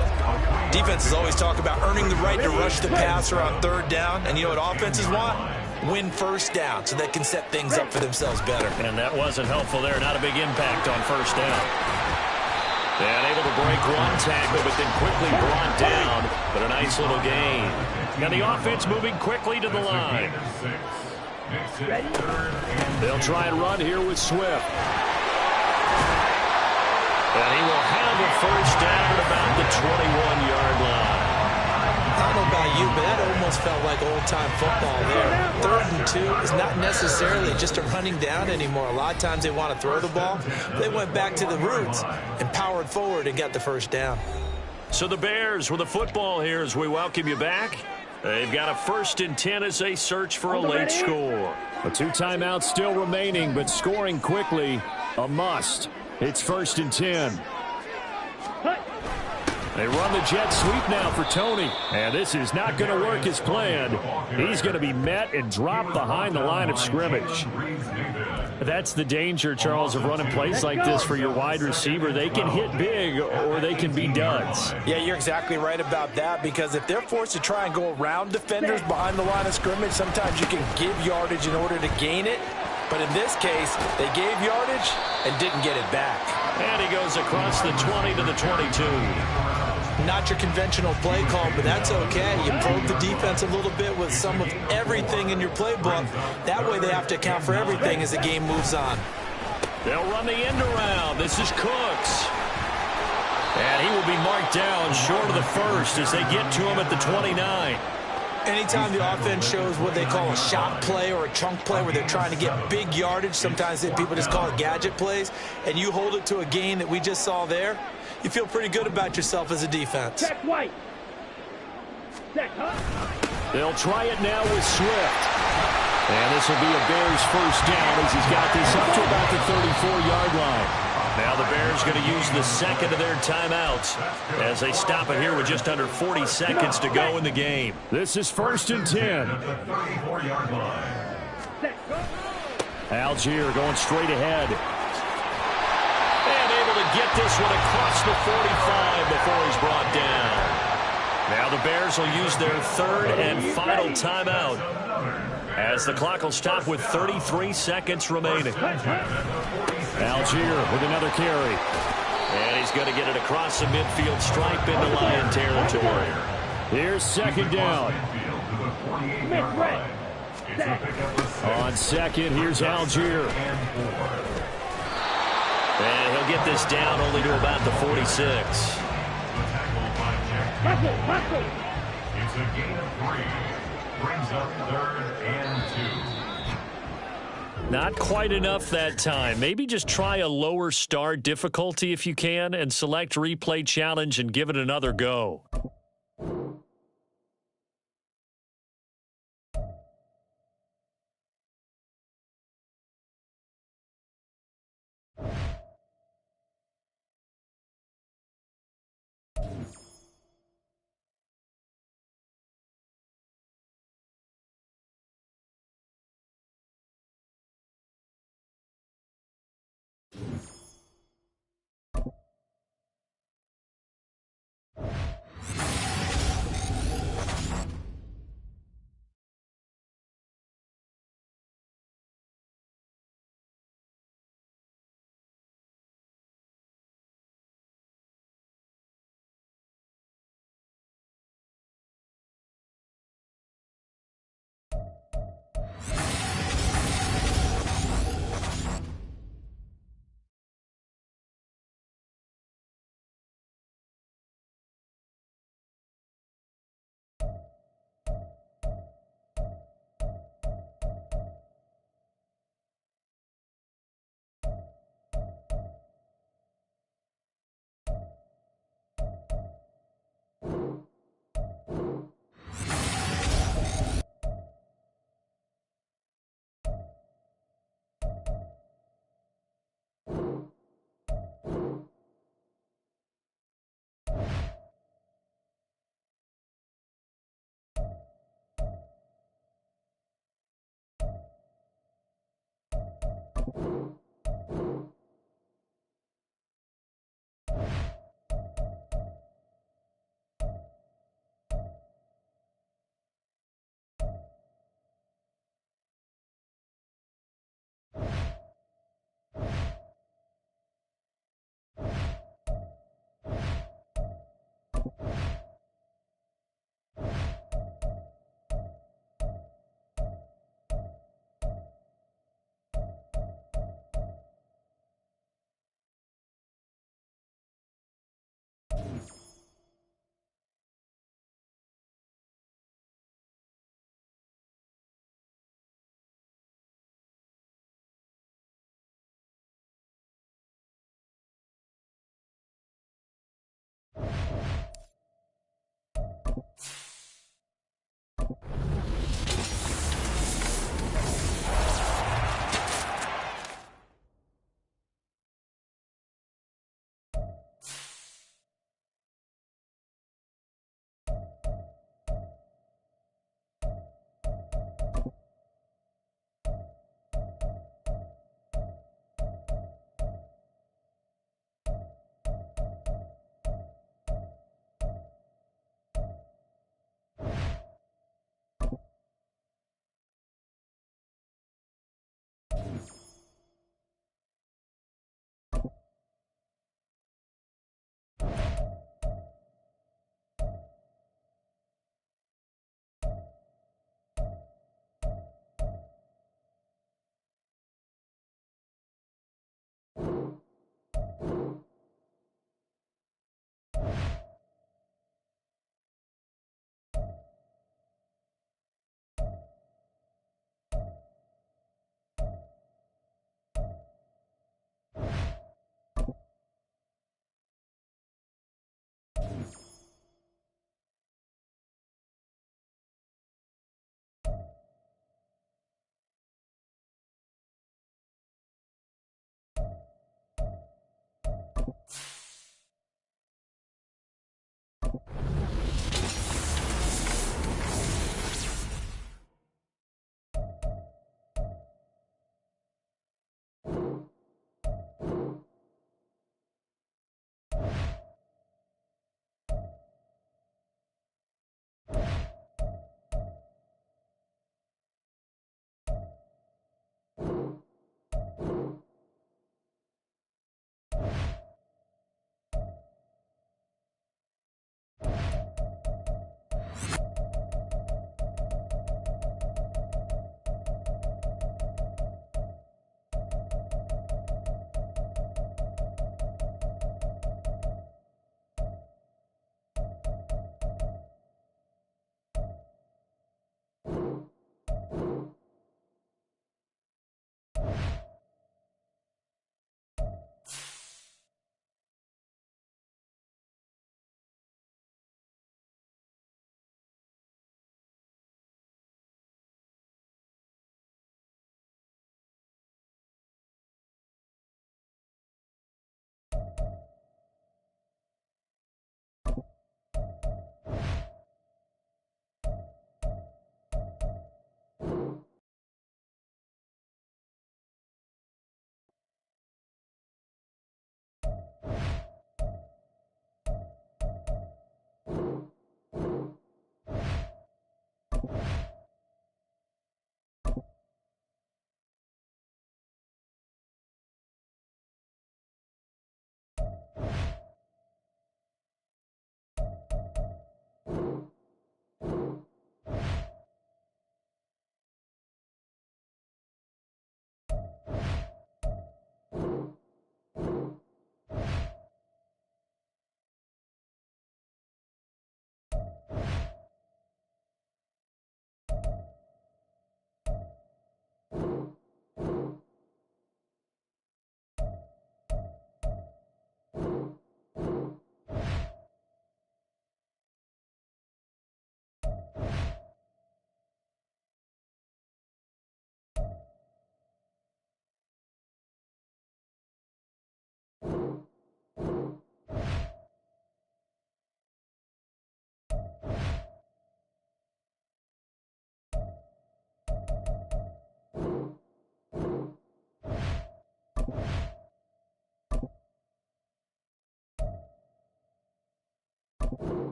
Defenses always talk about earning the right to rush the passer on 3rd down, and you know what offenses want? Win 1st down so they can set things up for themselves better. And that wasn't helpful there. Not a big impact on 1st down. And able to break one tackle, but then quickly brought down. But a nice little gain. Now the offense moving quickly to the line. They'll try and run here with Swift. And he will have a 1st down at about the 21-yard line. I don't know about you, but that almost felt like old-time football there. 3rd and 2 is not necessarily just a running down anymore. A lot of times they want to throw the ball. They went back to the roots and powered forward and got the 1st down. So the Bears with the football here as we welcome you back. They've got a 1st and 10 as they search for a late score. A 2 timeouts still remaining, but scoring quickly, a must. It's 1st and 10. They run the jet sweep now for Tony. And this is not going to work as planned. He's going to be met and dropped behind the line of scrimmage. That's the danger, Charles, of running plays like this for your wide receiver. They can hit big or they can be duds. Yeah, you're exactly right about that, because if they're forced to try and go around defenders behind the line of scrimmage, sometimes you can give yardage in order to gain it. But in this case, they gave yardage and didn't get it back. And he goes across the 20 to the 22. Not your conventional play call, but that's okay. You probe the defense a little bit with some of everything in your playbook. That way they have to account for everything as the game moves on. They'll run the end around. This is Cooks. And he will be marked down short of the 1st as they get to him at the 29. Anytime the offense shows what they call a shot play or a chunk play where they're trying to get big yardage, sometimes people just call it gadget plays, and you hold it to a gain that we just saw there, you feel pretty good about yourself as a defense. Check white. Check, huh? They'll try it now with Swift. And this will be a Bears 1st down as he's got this up to about the 34-yard line. Now the Bears going to use the 2nd of their timeouts as they stop it here with just under 40 seconds to go in the game. This is 1st and 10. Algier going straight ahead. And able to get this one across the 45 before he's brought down. Now the Bears will use their 3rd and final timeout as the clock will stop with 33 seconds remaining. Algier with another carry. And he's going to get it across the midfield stripe into Lion territory. Here's second down. On second, here's Algier. And he'll get this down only to about the 46. It's a gain of 3. Brings up 3rd and 2. Not quite enough that time. Maybe just try a lower start difficulty if you can and select replay challenge and give it another go.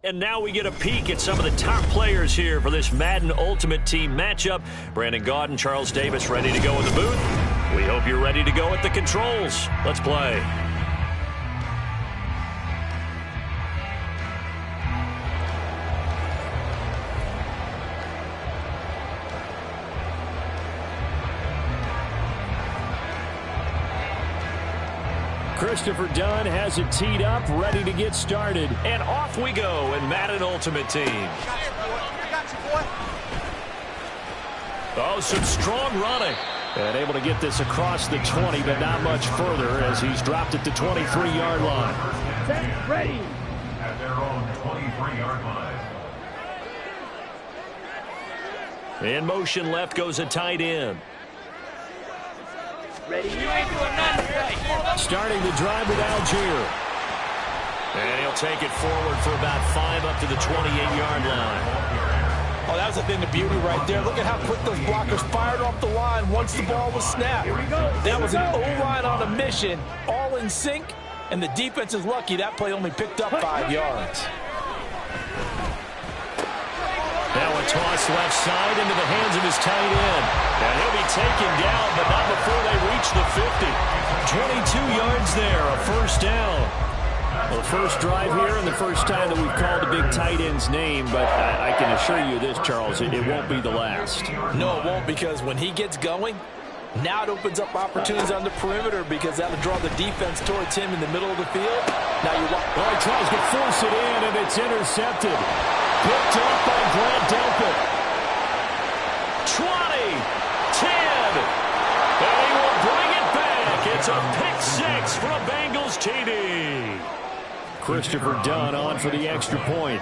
And now we get a peek at some of the top players here for this Madden Ultimate Team matchup. Brandon Gaudin, Charles Davis ready to go in the booth. We hope you're ready to go at the controls. Let's play. Christopher Dunn has it teed up, ready to get started. And off we go in Madden Ultimate Team. Oh, some strong running. And able to get this across the 20, but not much further as he's dropped it to 23-yard line. Set, ready. At their own 23-yard line. In motion left goes a tight end. Ready. You ain't doing nothing right. Starting the drive with Algier. And he'll take it forward for about 5 up to the 28-yard line. Oh, that was a thing of beauty right there. Look at how quick those blockers fired off the line once the ball was snapped. That was an O-line on a mission, all in sync, and the defense is lucky that play only picked up 5 yards. Now a toss left side into the hands of his tight end. And he'll be taken down, but not before they reach the 50. 22 yards there, a first down. Well, the first drive here and the first time that we've called a big tight end's name, but I can assure you this, Charles, it won't be the last. No, it won't, because when he gets going, now it opens up opportunities on the perimeter because that'll draw the defense towards him in the middle of the field. Now you watch. Well, he tries to force it in, and it's intercepted. Picked up by Grant Delpit. 20, 10, and he will bring it back. It's a pick six for a Bengals TD. Christopher Dunn on for the extra point.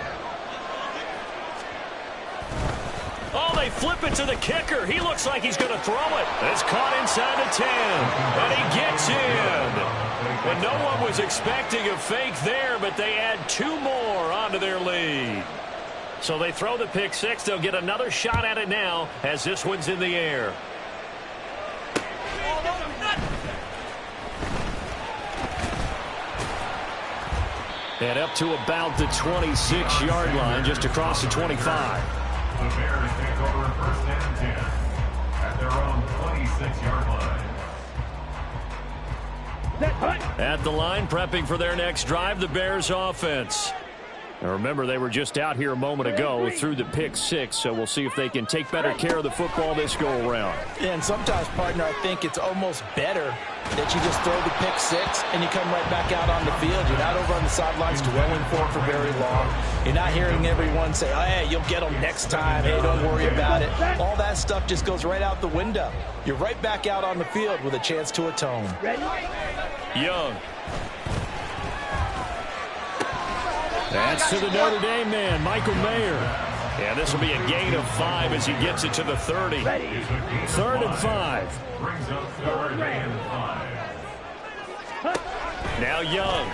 Oh, they flip it to the kicker. He looks like he's going to throw it. It's caught inside the 10, and he gets in. And no one was expecting a fake there, but they add 2 more onto their lead. So they throw the pick six. They'll get another shot at it now as this one's in the air. And up to about the 26-yard line, just across the 25. The Bears take over first and 10 at their own 26-yard line. Set, hunt. At the line, prepping for their next drive, the Bears offense. Now remember, they were just out here a moment ago through the pick six, so we'll see if they can take better care of the football this go-around. And sometimes, partner, I think it's almost better that you just throw the pick six and you come right back out on the field. You're not over on the sidelines dwelling for very long. You're not hearing everyone say, oh, hey, you'll get them next time. Hey, don't worry about it. All that stuff just goes right out the window. You're right back out on the field with a chance to atone. Ready. Young. That's to the Notre Dame man, Michael Mayer. Yeah, this will be a gain of 5 as he gets it to the 30. Ready. 3rd and 5. Brings up 3rd and 5. Now Young.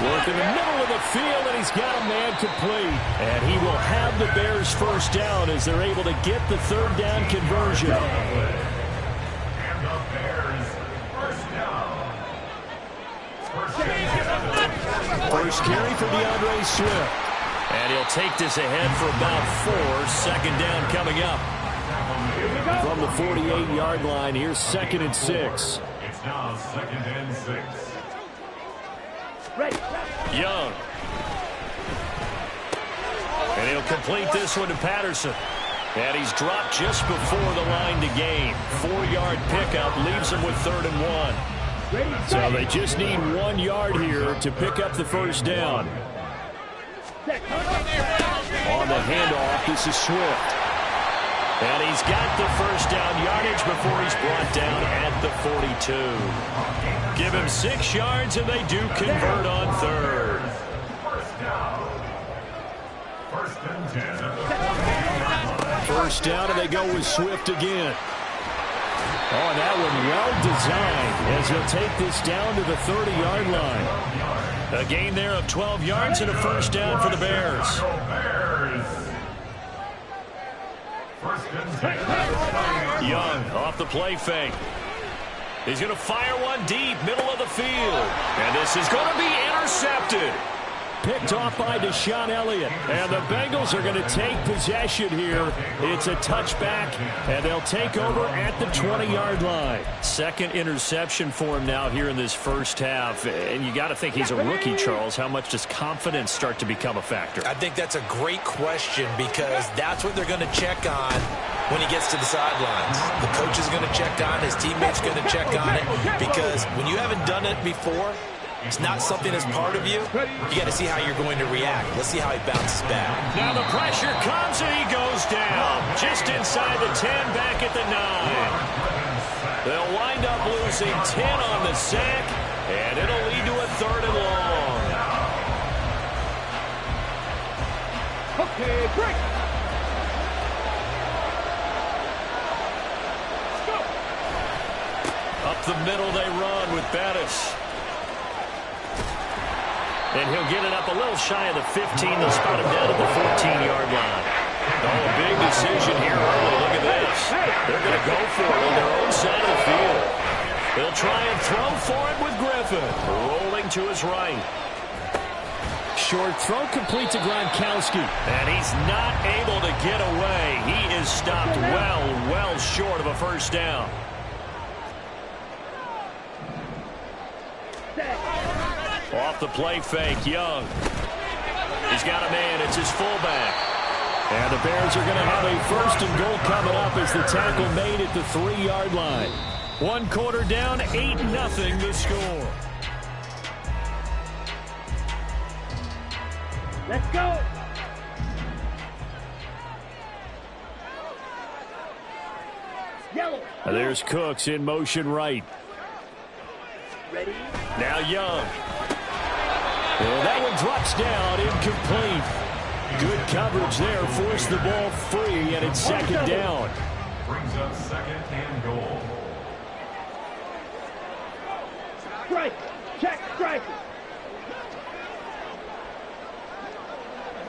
Work in the middle of the field, and he's got a man complete. And he will have the Bears first down as they're able to get the 3rd down conversion. And the Bears first down. First carry for DeAndre Swift. And he'll take this ahead for about 4. 2nd down coming up. From the 48-yard line, here's 2nd and 6. It's now 2nd and 6. Ready. Young. And he'll complete this one to Patterson. And he's dropped just before the line to gain. 4-yard pickup leaves him with 3rd and 1. So they just need 1 yard here to pick up the first down. On the handoff, this is Swift. And he's got the first down yardage before he's brought down at the 42. Give him 6 yards, and they do convert on 3rd. First down. 1st and 10 at the 40. First down, and they go with Swift again. Oh, and that one well designed as he'll take this down to the 30-yard line. A gain there of 12 yards and a first down for the Bears. First and 10. Young off the play fake. He's going to fire one deep, middle of the field. And this is going to be intercepted. Picked off by Deshaun Elliott. And the Bengals are going to take possession here. It's a touchback, and they'll take over at the 20-yard line. Second interception for him now here in this first half. And you got to think he's a rookie, Charles. How much does confidence start to become a factor? I think that's a great question because that's what they're going to check on when he gets to the sidelines. The coach is going to check on, his teammates going to check on it, because when you haven't done it before, it's not something that's part of you. You got to see how you're going to react. Let's see how he bounces back. Now the pressure comes and he goes down. Just inside the 10, back at the 9. They'll wind up losing 10 on the sack, and it'll lead to a 3rd and long. Okay, break. Up the middle they run with Bettis. And he'll get it up a little shy of the 15. They'll spot him down at the 14-yard line. Oh, a big decision here early. Look at this. They're going to go for it on their own side of the field. They'll try and throw for it with Griffin. Rolling to his right. Short throw complete to Gronkowski. And he's not able to get away. He is stopped well short of a first down. Off the play fake, Young. He's got a man. It's his fullback. And the Bears are going to have a 1st and goal coming up as the tackle made at the 3-yard line. 1 quarter down, 8-0 the score. Let's go. Yellow. There's Cooks in motion right. Ready? Now Young. Well, that one drops down, incomplete. Good coverage there, forced the ball free, and it's 2nd down. Brings up 2nd and goal. Strike. Check. Strike.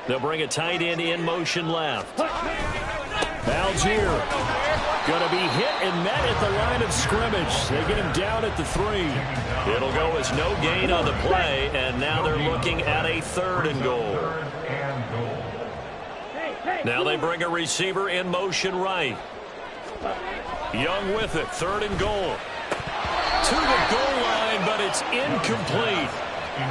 They'll bring a tight end in motion left. Algier going to be hit and met at the line of scrimmage. They get him down at the 3. It'll go as no gain on the play, and now they're looking at a 3rd and goal. Now they bring a receiver in motion right. Young with it, 3rd and goal. To the goal line, but it's incomplete.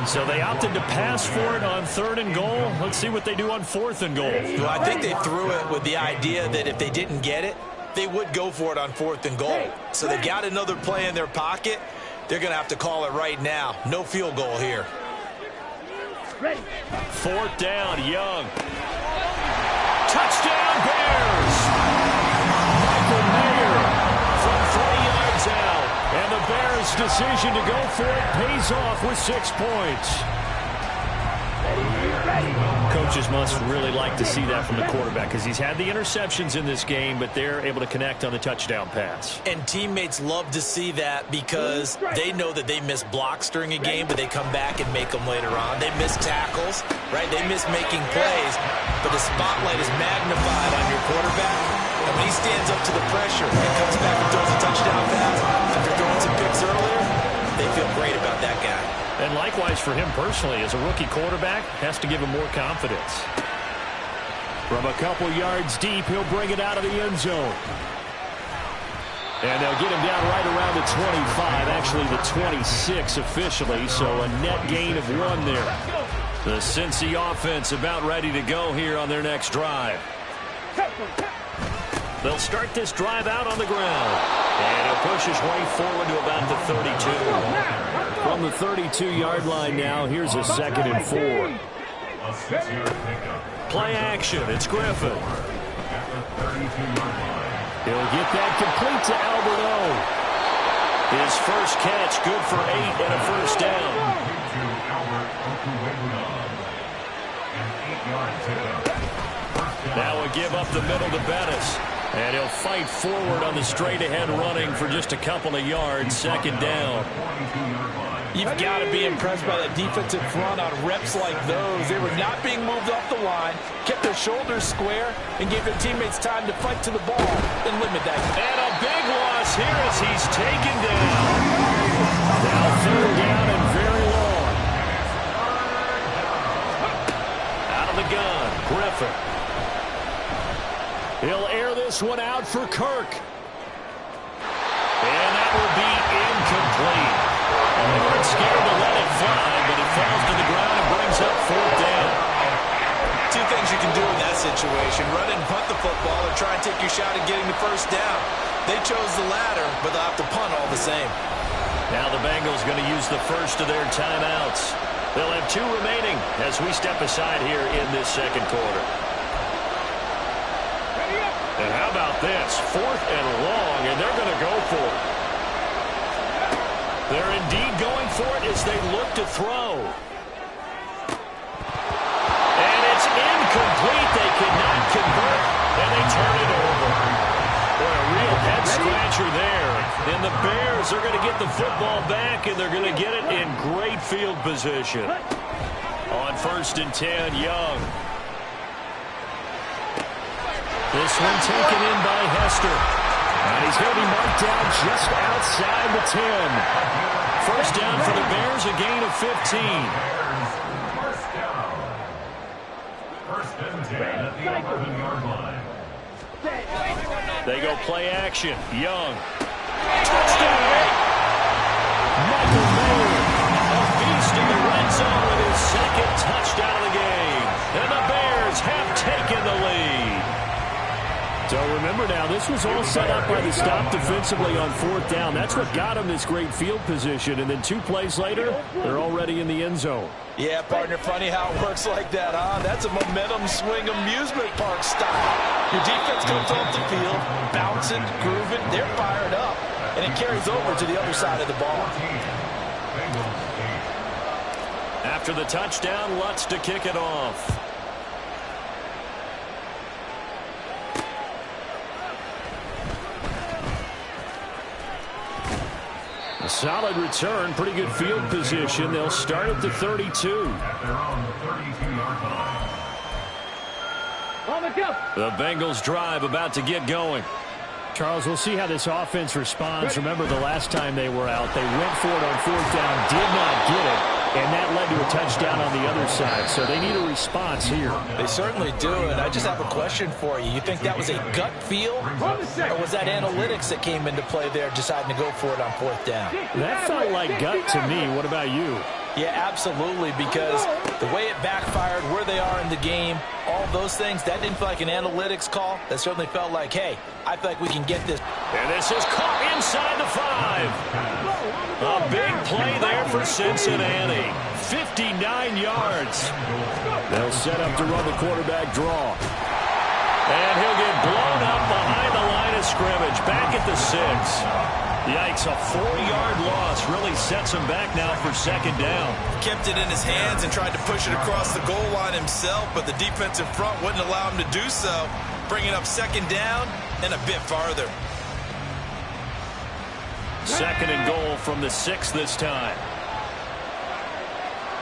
So they opted to pass for it on 3rd and goal. Let's see what they do on 4th and goal. Well, I think they threw it with the idea that if they didn't get it, they would go for it on 4th and goal. So they've got another play in their pocket. They're going to have to call it right now. No field goal here. Ready. 4th down, Young. Touchdown, Bears! Michael Mayer from 3 yards out. And the Bears' decision to go for it pays off with 6 points. Coaches must really like to see that from the quarterback because he's had the interceptions in this game, but they're able to connect on the touchdown pass. And teammates love to see that because they know that they miss blocks during a game, but they come back and make them later on. They miss tackles, right? They miss making plays, but the spotlight is magnified on your quarterback. And when he stands up to the pressure and comes back and throws a touchdown pass after throwing some picks earlier, they feel great about that guy. And likewise for him personally, as a rookie quarterback, has to give him more confidence. From a couple yards deep, he'll bring it out of the end zone. And they'll get him down right around the 25, actually the 26 officially, so a net gain of 1 there. The Cincy offense about ready to go here on their next drive. They'll start this drive out on the ground. And he'll push his way forward to about the 32. From the 32-yard line now, here's a 2nd and 4. A 6-yard pickup. Play action, it's Griffin. At the 32-yard line. He'll get that complete to Alberto. His first catch, good for 8 and a first down. To Albert Okuwebuna. An 8-yard pickup. Now a give up the middle to Bettis. And he'll fight forward on the straight-ahead running for just a couple of yards, 2nd down. You've got to be impressed by that defensive front on reps like those. They were not being moved off the line, kept their shoulders square, and gave their teammates time to fight to the ball and limit that. And a big loss pass here as he's taken down. Now third down and very long. Out of the gun, Griffin. He'll air this one out for Kirk. And that will be incomplete. And they weren't scared to let it fly, but it falls to the ground and brings up fourth down. Two things you can do in that situation: run and punt the football, or try and take your shot at getting the first down. They chose the latter, but they'll have to punt all the same. Now the Bengals going to use the first of their timeouts. They'll have 2 remaining as we step aside here in this second quarter. And how about this? 4th and long, and they're going to go for it. They're indeed going for it as they look to throw. And it's incomplete. They cannot convert, and they turn it over. Boy, a real head-scratcher there. And the Bears are going to get the football back, and they're going to get it in great field position. On 1st and 10, Young. This one taken in by Hester. And he's going to be marked down just outside the 10. First down for the Bears, a gain of 15. First down. 1st and 10 at the 11-yard line. They go play action. Young. Touchdown! Michael Mayer, a beast in the red zone with his 2nd touchdown of the game. And the Bears have taken the lead. So remember now, this was all set up by the stop defensively on 4th down. That's what got them this great field position. And then 2 plays later, they're already in the end zone. Yeah, partner, funny how it works like that, huh? That's a momentum swing amusement park style. Your defense comes off the field, bouncing, grooving, they're fired up, and it carries over to the other side of the ball. After the touchdown, Lutz to kick it off. A solid return, pretty good field position. They'll start at the 32. At their own 32-yard line. On the jump. The Bengals drive about to get going. Charles, we'll see how this offense responds. Remember the last time they were out, they went for it on 4th down, did not get it, and that led to a touchdown on the other side. So they need a response here. They certainly do, and I just have a question for you. You think that was a gut feel, or was that analytics that came into play there deciding to go for it on 4th down? That felt like gut to me. What about you? Yeah, absolutely, because the way it backfired, where they are in the game, all those things, that didn't feel like an analytics call. That certainly felt like, hey, I feel like we can get this. And this is caught inside the 5. A big play there for Cincinnati. 59 yards. They'll set up to run the quarterback draw. And he'll get blown up behind the line of scrimmage. Back at the 6. Yikes, a 4-yard loss really sets him back now for 2nd down. Kept it in his hands and tried to push it across the goal line himself, but the defense in front wouldn't allow him to do so, bringing up 2nd down and a bit farther. 2nd and goal from the 6 this time.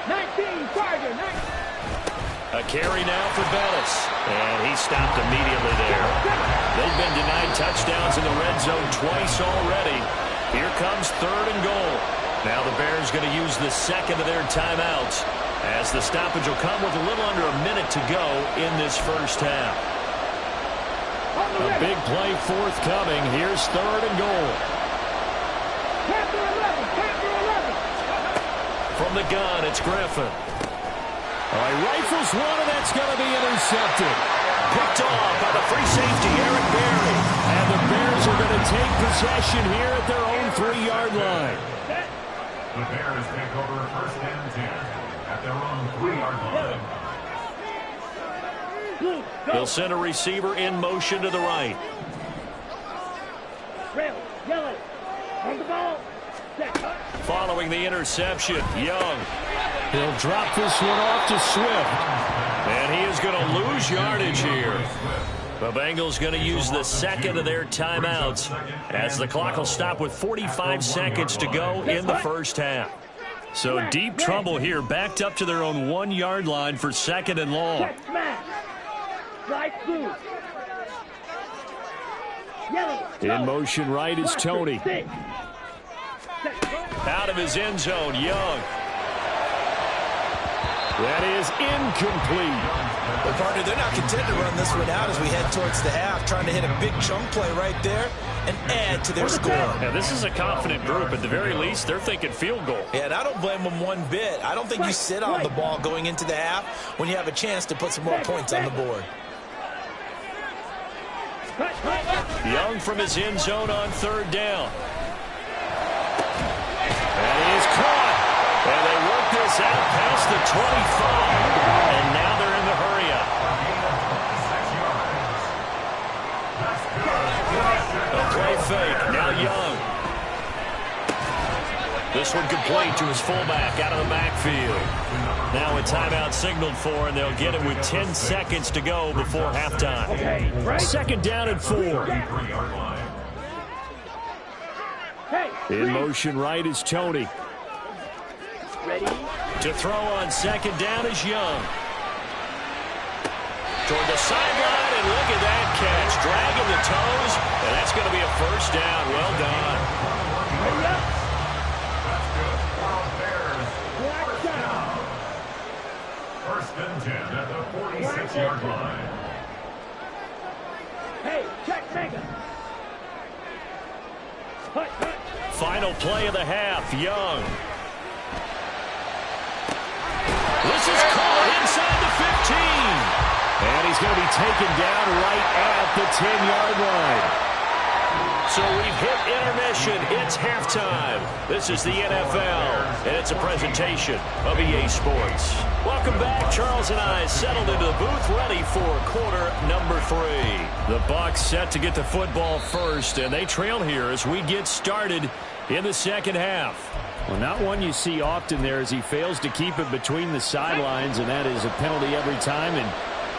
19, Tiger, 19. A carry now for Bettis. And he stopped immediately there. They've been denied touchdowns in the red zone twice already. Here comes 3rd and goal. Now the Bears going to use the 2nd of their timeouts, as the stoppage will come with a little under a minute to go in this first half. A big play forthcoming. Here's 3rd and goal. Captain 11, Captain 11. From the gun, it's Griffin. All right, rifles one, and that's going to be intercepted. Picked off by the free safety, Eric Berry. And the Bears are going to take possession here at their own 3-yard line. The Bears take over 1st and 10 at their own 3-yard line. They'll send a receiver in motion to the right. Red, yellow, on the ball. Set. Following the interception, Young. He'll drop this one off to Swift. And he is going to lose yardage here. The Bengals going to use the 2nd of their timeouts, as the clock will stop with 45 seconds to go in the first half. So deep trouble here, backed up to their own 1-yard line for 2nd and long. Check smash. Right through. In motion right is Tony. Out of his end zone, Young. That is incomplete. Well, partner, they're not content to run this one out as we head towards the half, trying to hit a big chunk play right there and add to their score. Yeah, this is a confident group. At the very least, they're thinking field goal. Yeah, and I don't blame them one bit. I don't think you sit on the ball going into the half when you have a chance to put some more points on the board. Young from his end zone on third down. That is caught. And they work this out past the 25. And now they're in the hurry-up. A play fake. Now Young. This one complete to his fullback out of the backfield. Now a timeout signaled for, and they'll get it with 10 seconds to go before halftime. Second down and 4. In motion right is Tony. Ready? To throw on second down is Young. Toward the sideline, and look at that catch. Dragging the toes, and that's going to be a first down. Well done. Hurry up. First and 10 at the 46-yard line. Hey, check mega. Hut, hut. Final play of the half, Young. This is caught inside the 15. And he's going to be taken down right at the 10-yard line. So we've hit intermission. It's halftime. This is the NFL, and it's a presentation of EA Sports. Welcome back. Charles and I settled into the booth, ready for quarter number 3. The Bucs set to get the football first, and they trail here as we get started in the second half. Well, not one you see often there as he fails to keep it between the sidelines, and that is a penalty every time, and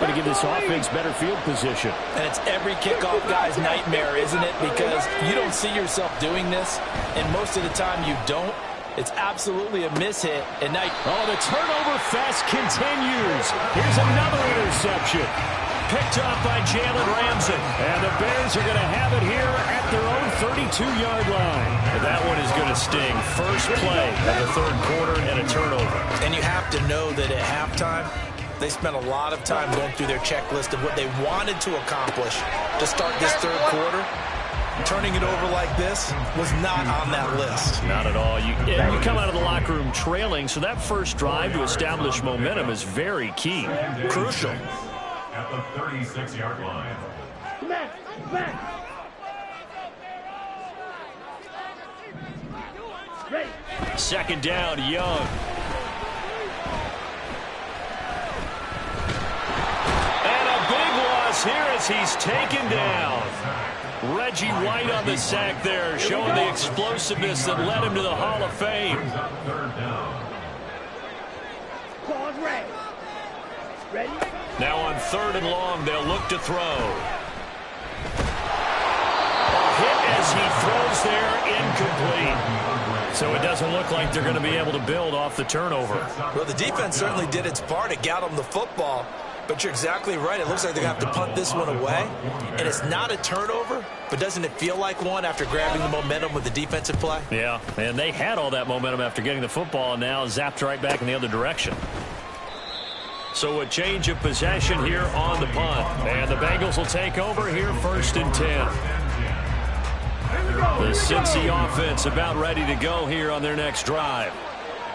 going to give this offense better field position. And it's every kickoff guy's nightmare, isn't it? Because you don't see yourself doing this, and most of the time you don't. It's absolutely a mishit. And now, the turnover fest continues. Here's another interception. Picked up by Jalen Ramsey. And the Bears are going to have it here at their own 32-yard line. And that one is going to sting. First play of the third quarter and a turnover. and you have to know that at halftime, they spent a lot of time going through their checklist of what they wanted to accomplish to start this third quarter. Turning it over like this was not on that list. Not at all. You come out of the locker room trailing, so that first drive to establish momentum is very key. Crucial. At the 36-yard line. Back. Ready. Second down, Young. And a big loss here as he's taken down. Reggie White on the sack there, showing the explosiveness that led him to the Hall of Fame. Claws ready. Ready. Now on third and long, they'll look to throw. A hit as he throws there, incomplete. So it doesn't look like they're going to be able to build off the turnover. Well, the defense certainly did its part to get them the football. But you're exactly right. It looks like they're going to have to punt this one away. And it's not a turnover, but doesn't it feel like one after grabbing the momentum with the defensive play? Yeah, and they had all that momentum after getting the football and now zapped right back in the other direction. So a change of possession here on the punt. And the Bengals will take over here first and 10. The Cincy offense about ready to go here on their next drive.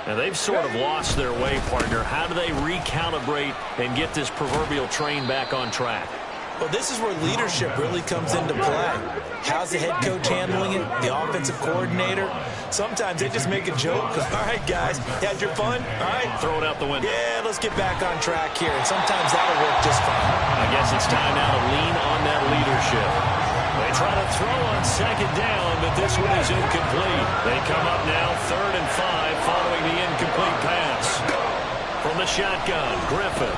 And they've sort of lost their way, partner. How do they recalibrate and get this proverbial train back on track? Well, this is where leadership really comes into play. How's the head coach handling it? The offensive coordinator? Sometimes they just make a joke. All right, guys, you had your fun? All right. Throw it out the window. Yeah, let's get back on track here. And sometimes that'll work just fine. I guess it's time now to lean on that leadership. They try to throw on second down, but this one is incomplete. They come up now 3rd and 5 following the incomplete pass. From the shotgun, Griffin.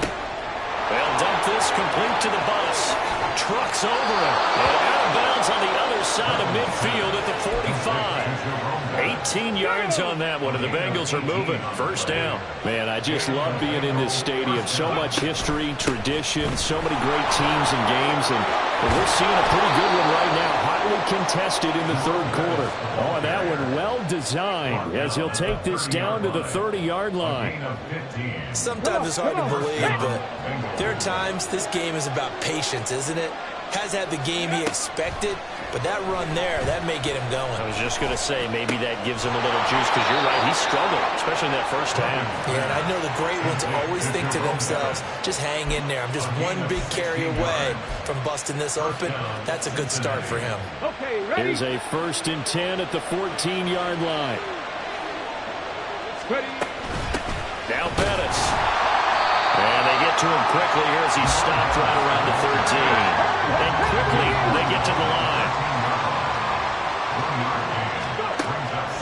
They'll dump this complete to the bus. Trucks over him. And out of bounds on the other side of midfield at the 45. 18 yards on that one, and the Bengals are moving. First down. Man, I just love being in this stadium. So much history, tradition, so many great teams and games, and we're seeing a pretty good one right now. Hotly contested in the third quarter. Oh, and that one well designed as he'll take this down to the 30-yard line. Sometimes it's hard to believe, but there are times this game is about patience, isn't it? Has had the game he expected, but that run there, that may get him going. I was just going to say, maybe that gives him a little juice, because you're right, he struggled, especially in that first half. Yeah, and I know the great ones always think to themselves, just hang in there. I'm just one big carry away from busting this open. That's a good start for him. Okay, ready? Here's a 1st and 10 at the 14-yard line. Ready? Now Pettis. And they get to him quickly here as he stopped right around the 13. And quickly they get to the line.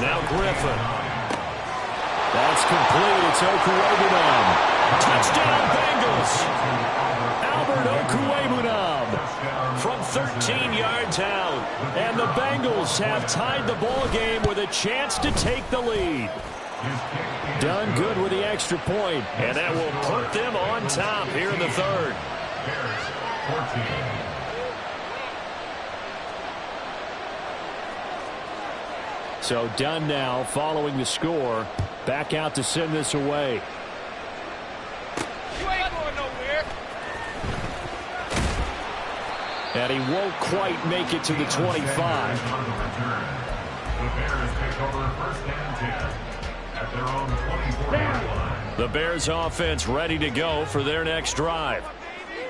Now Griffin. That's complete. It's Okuwebunam. Touchdown Bengals. Albert Okuwebunam from 13 yards out. And the Bengals have tied the ball game with a chance to take the lead. Done good with the extra point, and that will put them on top here in the third. So done now following the score. Back out to send this away. You ain't going nowhere. And he won't quite make it to the 25. The Bears take over 1st and 10. At their own 24-yard line. The Bears offense ready to go for their next drive.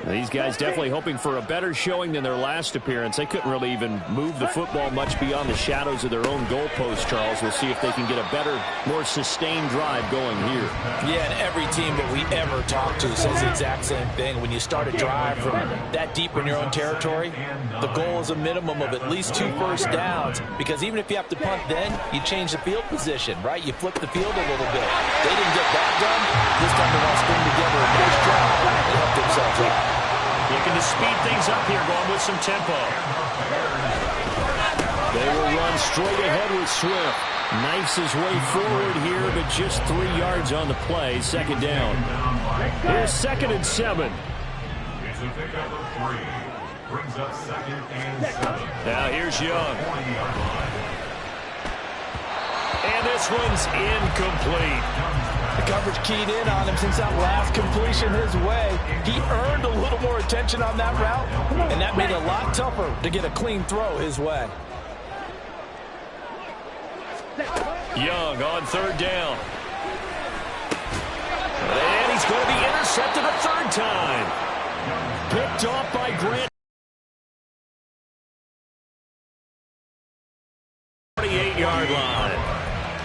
These guys definitely hoping for a better showing than their last appearance. They couldn't really even move the football much beyond the shadows of their own goalpost, Charles. We'll see if they can get a better, more sustained drive going here. Yeah, and every team that we ever talk to says the exact same thing. When you start a drive from that deep in your own territory, the goal is a minimum of at least 2 first downs, because even if you have to punt then, you change the field position, right? You flip the field a little bit. They didn't get that done. This time they want to string together a first drive and help themselves out. Looking to speed things up here, going with some tempo. They will run straight ahead with Swift. Knifes his way forward here, but just 3 yards on the play. 2nd down. Here's 2nd and 7. It's a pickup of 3. Brings up 2nd and 7. Now here's Young. 20-yard line. And this one's incomplete. The coverage keyed in on him since that last completion his way. He earned a little more attention on that route, and that made it a lot tougher to get a clean throw his way. Young on 3rd down. And he's going to be intercepted a 3rd time. Picked off by Grant. 48-yard line.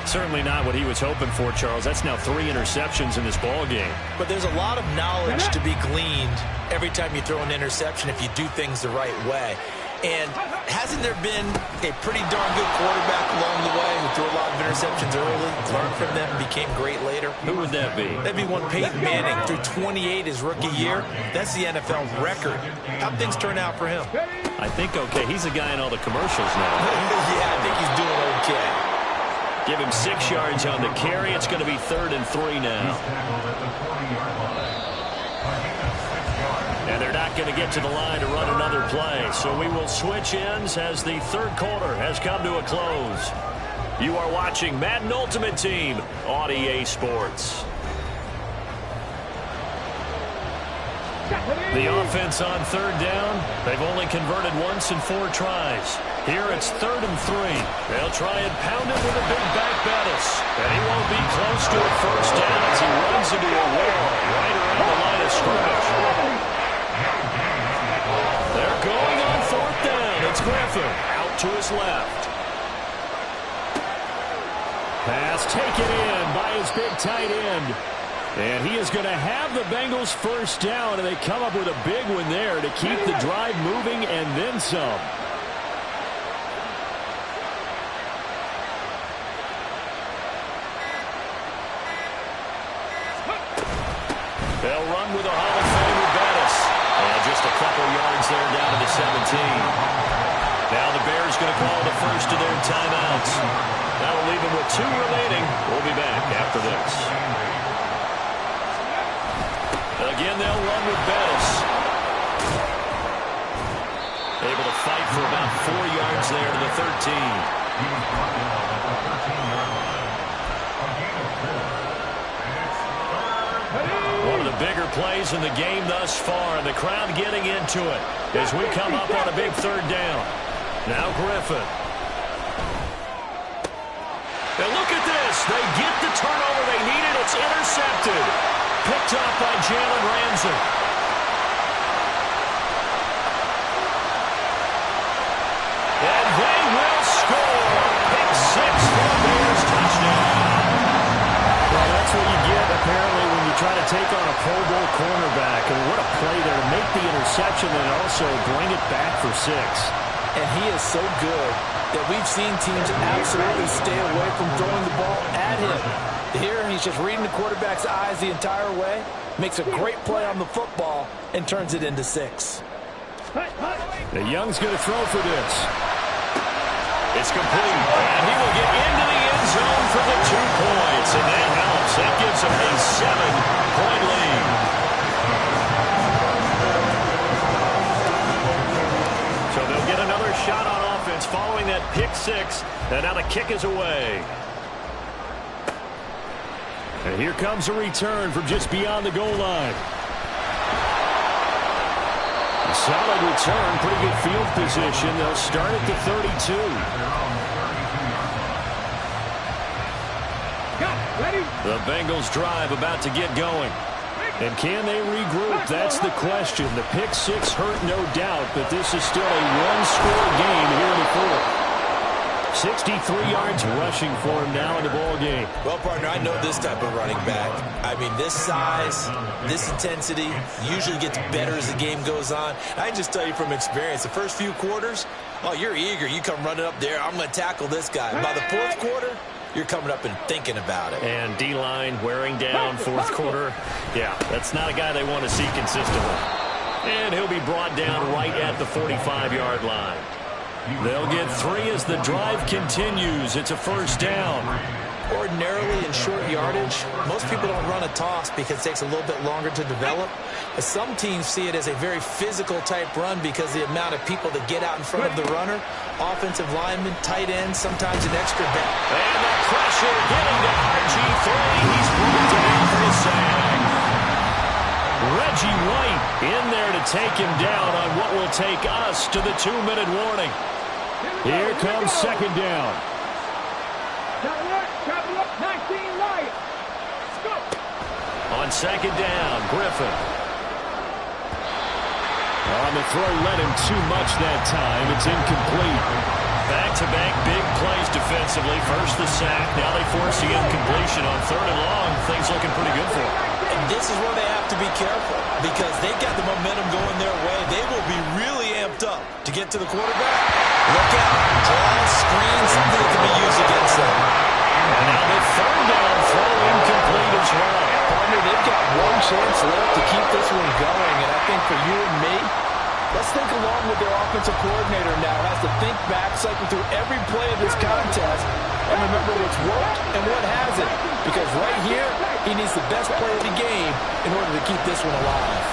Certainly not what he was hoping for, Charles. That's now 3 interceptions in this ball game. But there's a lot of knowledge to be gleaned every time you throw an interception if you do things the right way. And hasn't there been a pretty darn good quarterback along the way who threw a lot of interceptions early, learned from them, and became great later? Who would that be? That'd be one Peyton Manning. Threw 28 his rookie year. That's the NFL record. How'd things turn out for him? I think okay. He's a guy in all the commercials now. Yeah, I think he's doing okay. Give him 6 yards on the carry. It's going to be 3rd and 3 now. And they're not going to get to the line to run another play. So we will switch ends as the third quarter has come to a close. You are watching Madden Ultimate Team on EA Sports. The offense on 3rd down. They've only converted once in 4 tries. Here it's 3rd and 3. They'll try and pound it with a big back Bettis. And he won't be close to a first down as he runs into a wall right around the line of scrimmage. They're going on 4th down. It's Griffin out to his left. Pass taken in by his big tight end. And he is going to have the Bengals first down, and they come up with a big one there to keep the drive moving and then some. They'll run with a Hall of Famer a couple yards there down to the 17. Now the Bears going to call the first of their timeouts. That'll leave them with 2 remaining. We'll be back after this. Again, they'll run with Bettis. Able to fight for about 4 yards there to the 13. One of the bigger plays in the game thus far, and the crowd getting into it as we come up on a big 3rd down. Now Griffin. And look at this. They get the turnover they needed. It's intercepted. Picked up by Jalen Ramsey. And they will score. Pick 6 for the Bears, touchdown. Well, that's what you get, apparently, when you try to take on a Pro Bowl cornerback. And what a play there to make the interception and also bring it back for 6. And he is so good that we've seen teams absolutely stay away from throwing the ball at him. Here, he's just reading the quarterback's eyes the entire way, makes a great play on the football, and turns it into 6. The Young's going to throw for this. It's complete, and he will get into the end zone for the 2 points, and that helps. That gives him a 7-point lead. So they'll get another shot on offense following that pick 6, and now the kick is away. And here comes a return from just beyond the goal line. A solid return, pretty good field position. They'll start at the 32. The Bengals drive about to get going. And can they regroup? That's the question. The pick 6 hurt, no doubt, but this is still a one-score game here in the 4th. 63 yards rushing for him now in the ball game. Well, partner, I know this type of running back. I mean, this size, this intensity usually gets better as the game goes on. I can just tell you from experience, the first few quarters, oh, you're eager. You come running up there, I'm going to tackle this guy. By the 4th quarter, you're coming up and thinking about it. And D-line wearing down 4th quarter. Yeah, that's not a guy they want to see consistently. And he'll be brought down right at the 45-yard line. They'll get 3 as the drive continues. It's a 1st down. Ordinarily in short yardage, most people don't run a toss because it takes a little bit longer to develop. But some teams see it as a very physical type run because the amount of people that get out in front of the runner, offensive linemen, tight ends, sometimes an extra back. And the pressure getting to RG3. He's brought down for the sack. Reggie White in there to take him down on what will take us to the 2-minute warning. Here comes 2nd down. On 2nd down, Griffin. On the throw, led him too much that time. It's incomplete. Back-to-back big plays defensively. First the sack. Now they force the incompletion on 3rd and long. Things looking pretty good for them. And this is where they have to be careful because they've got the momentum going their way. They will be really amped up to get to the quarterback. Look out. Draw, screen, something that can be used against them. And now the 3rd down throw incomplete as well. Partner, they've got one chance left to keep this one going. And I think for you and me, let's think along with their offensive coordinator now. Has to think back, cycle through every play of this contest, and remember what's worked and what hasn't. Because right here, he needs the best play of the game in order to keep this one alive.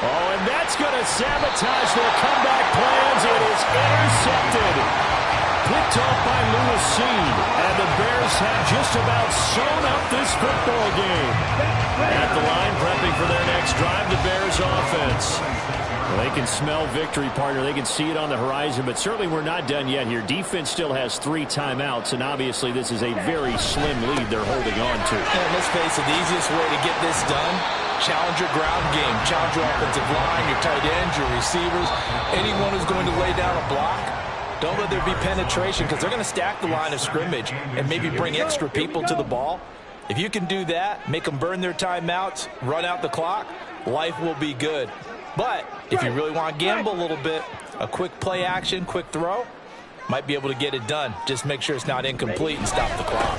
Oh, and that's going to sabotage their comeback plans. It is intercepted. Picked off by Lewis Seed. And the Bears have just about sewn up this football game. At the line, prepping for their next drive, the Bears offense. Well, they can smell victory, partner. They can see it on the horizon, but certainly we're not done yet here. Defense still has 3 timeouts, and obviously this is a very slim lead they're holding on to. And let's face it, the easiest way to get this done, challenge your ground game. Challenge your offensive line, your tight ends, your receivers, anyone who's going to lay down a block. Don't let there be penetration because they're going to stack the line of scrimmage and maybe bring extra people to the ball. If you can do that, make them burn their timeouts, run out the clock, life will be good. But if you really want to gamble a little bit, a quick play action, quick throw, might be able to get it done. Just make sure it's not incomplete and stop the clock.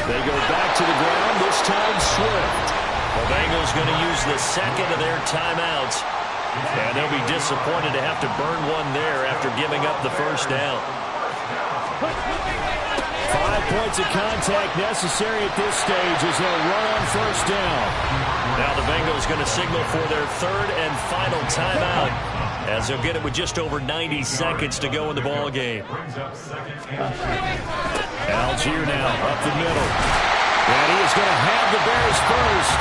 They go back to the ground, this time Swift. The Bengals going to use the second of their timeouts. And they'll be disappointed to have to burn one there after giving up the first down. 5 points of contact necessary at this stage as they'll run on first down. Now the Bengals going to signal for their third and final timeout as they'll get it with just over 90 seconds to go in the ball game. Algier now up the middle. And he is going to have the Bears first.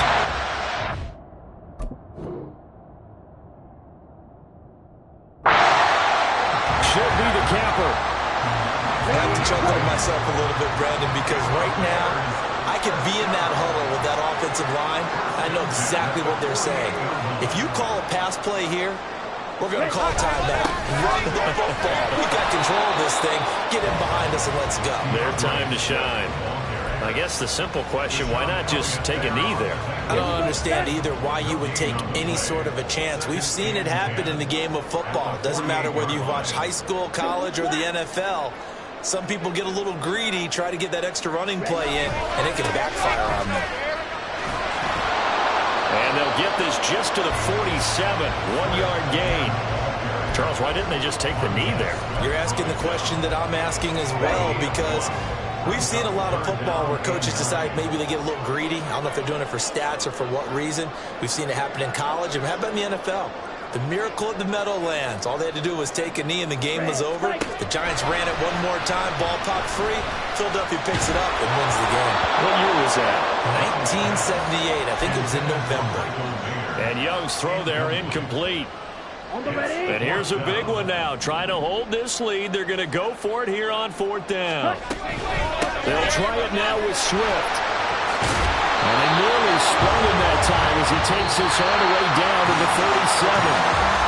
Should be the capper. I have to chuckle at myself a little bit, Brandon, because right now I could be in that huddle with that offensive line. I know exactly what they're saying. If you call a pass play here, we're going to call timeout. Run the football. We got control of this thing. Get in behind us and let's go. Their time to shine. I guess the simple question, why not just take a knee there? I don't understand either why you would take any sort of a chance. We've seen it happen in the game of football. It doesn't matter whether you've watched high school, college, or the NFL. Some people get a little greedy, try to get that extra running play in, and it can backfire on them. And they'll get this just to the 47, 1-yard gain. Charles, why didn't they just take the knee there? You're asking the question that I'm asking as well, because we've seen a lot of football where coaches decide maybe they get a little greedy. I don't know if they're doing it for stats or for what reason. We've seen it happen in college and happen in the NFL. The miracle of the Meadowlands. All they had to do was take a knee and the game was over. The Giants ran it one more time. Ball popped free. Philadelphia picks it up and wins the game. What year was that? 1978. I think it was in November. And Young's throw there incomplete. And here's a big one now. Trying to hold this lead. They're going to go for it here on fourth down. They'll try it now with Swift. And they nearly sprung him that time as he takes this all the way down to the 37.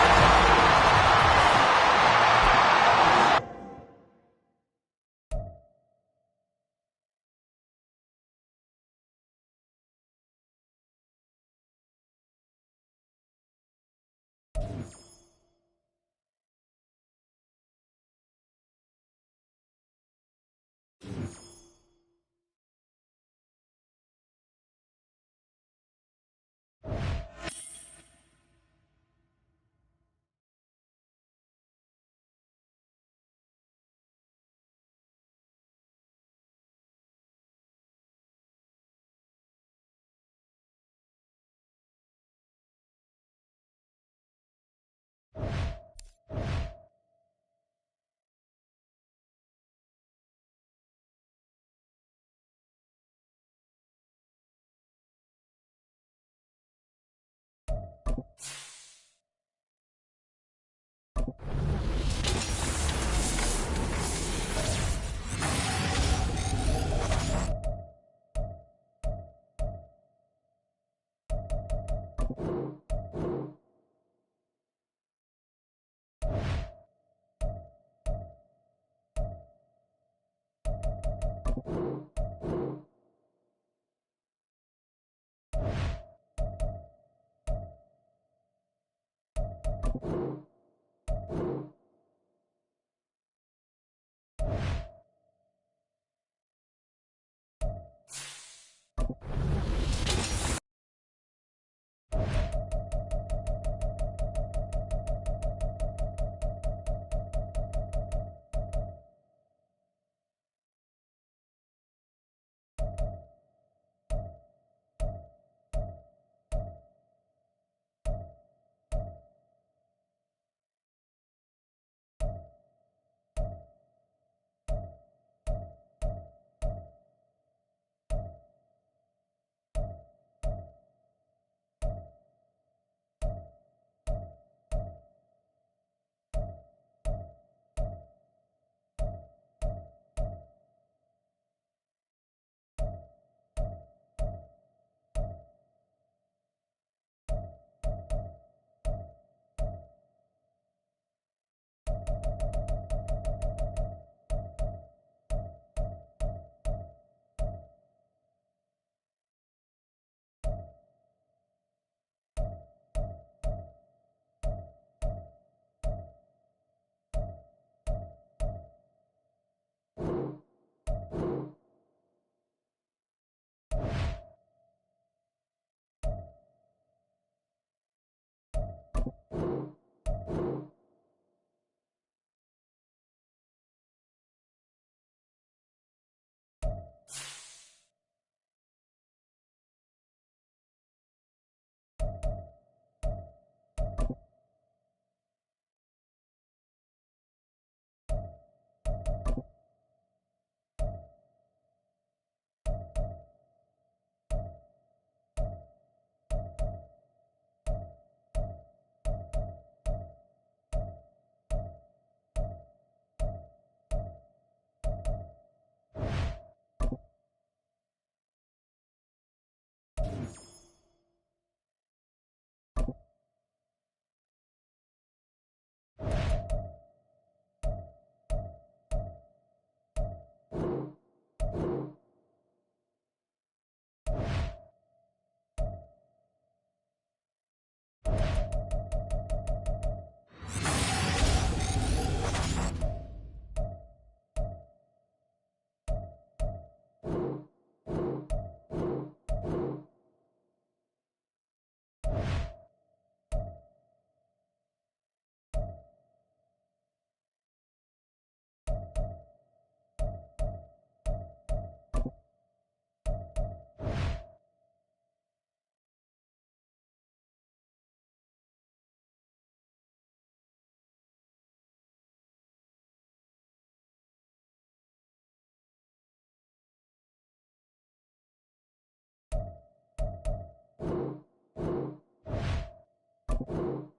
Set.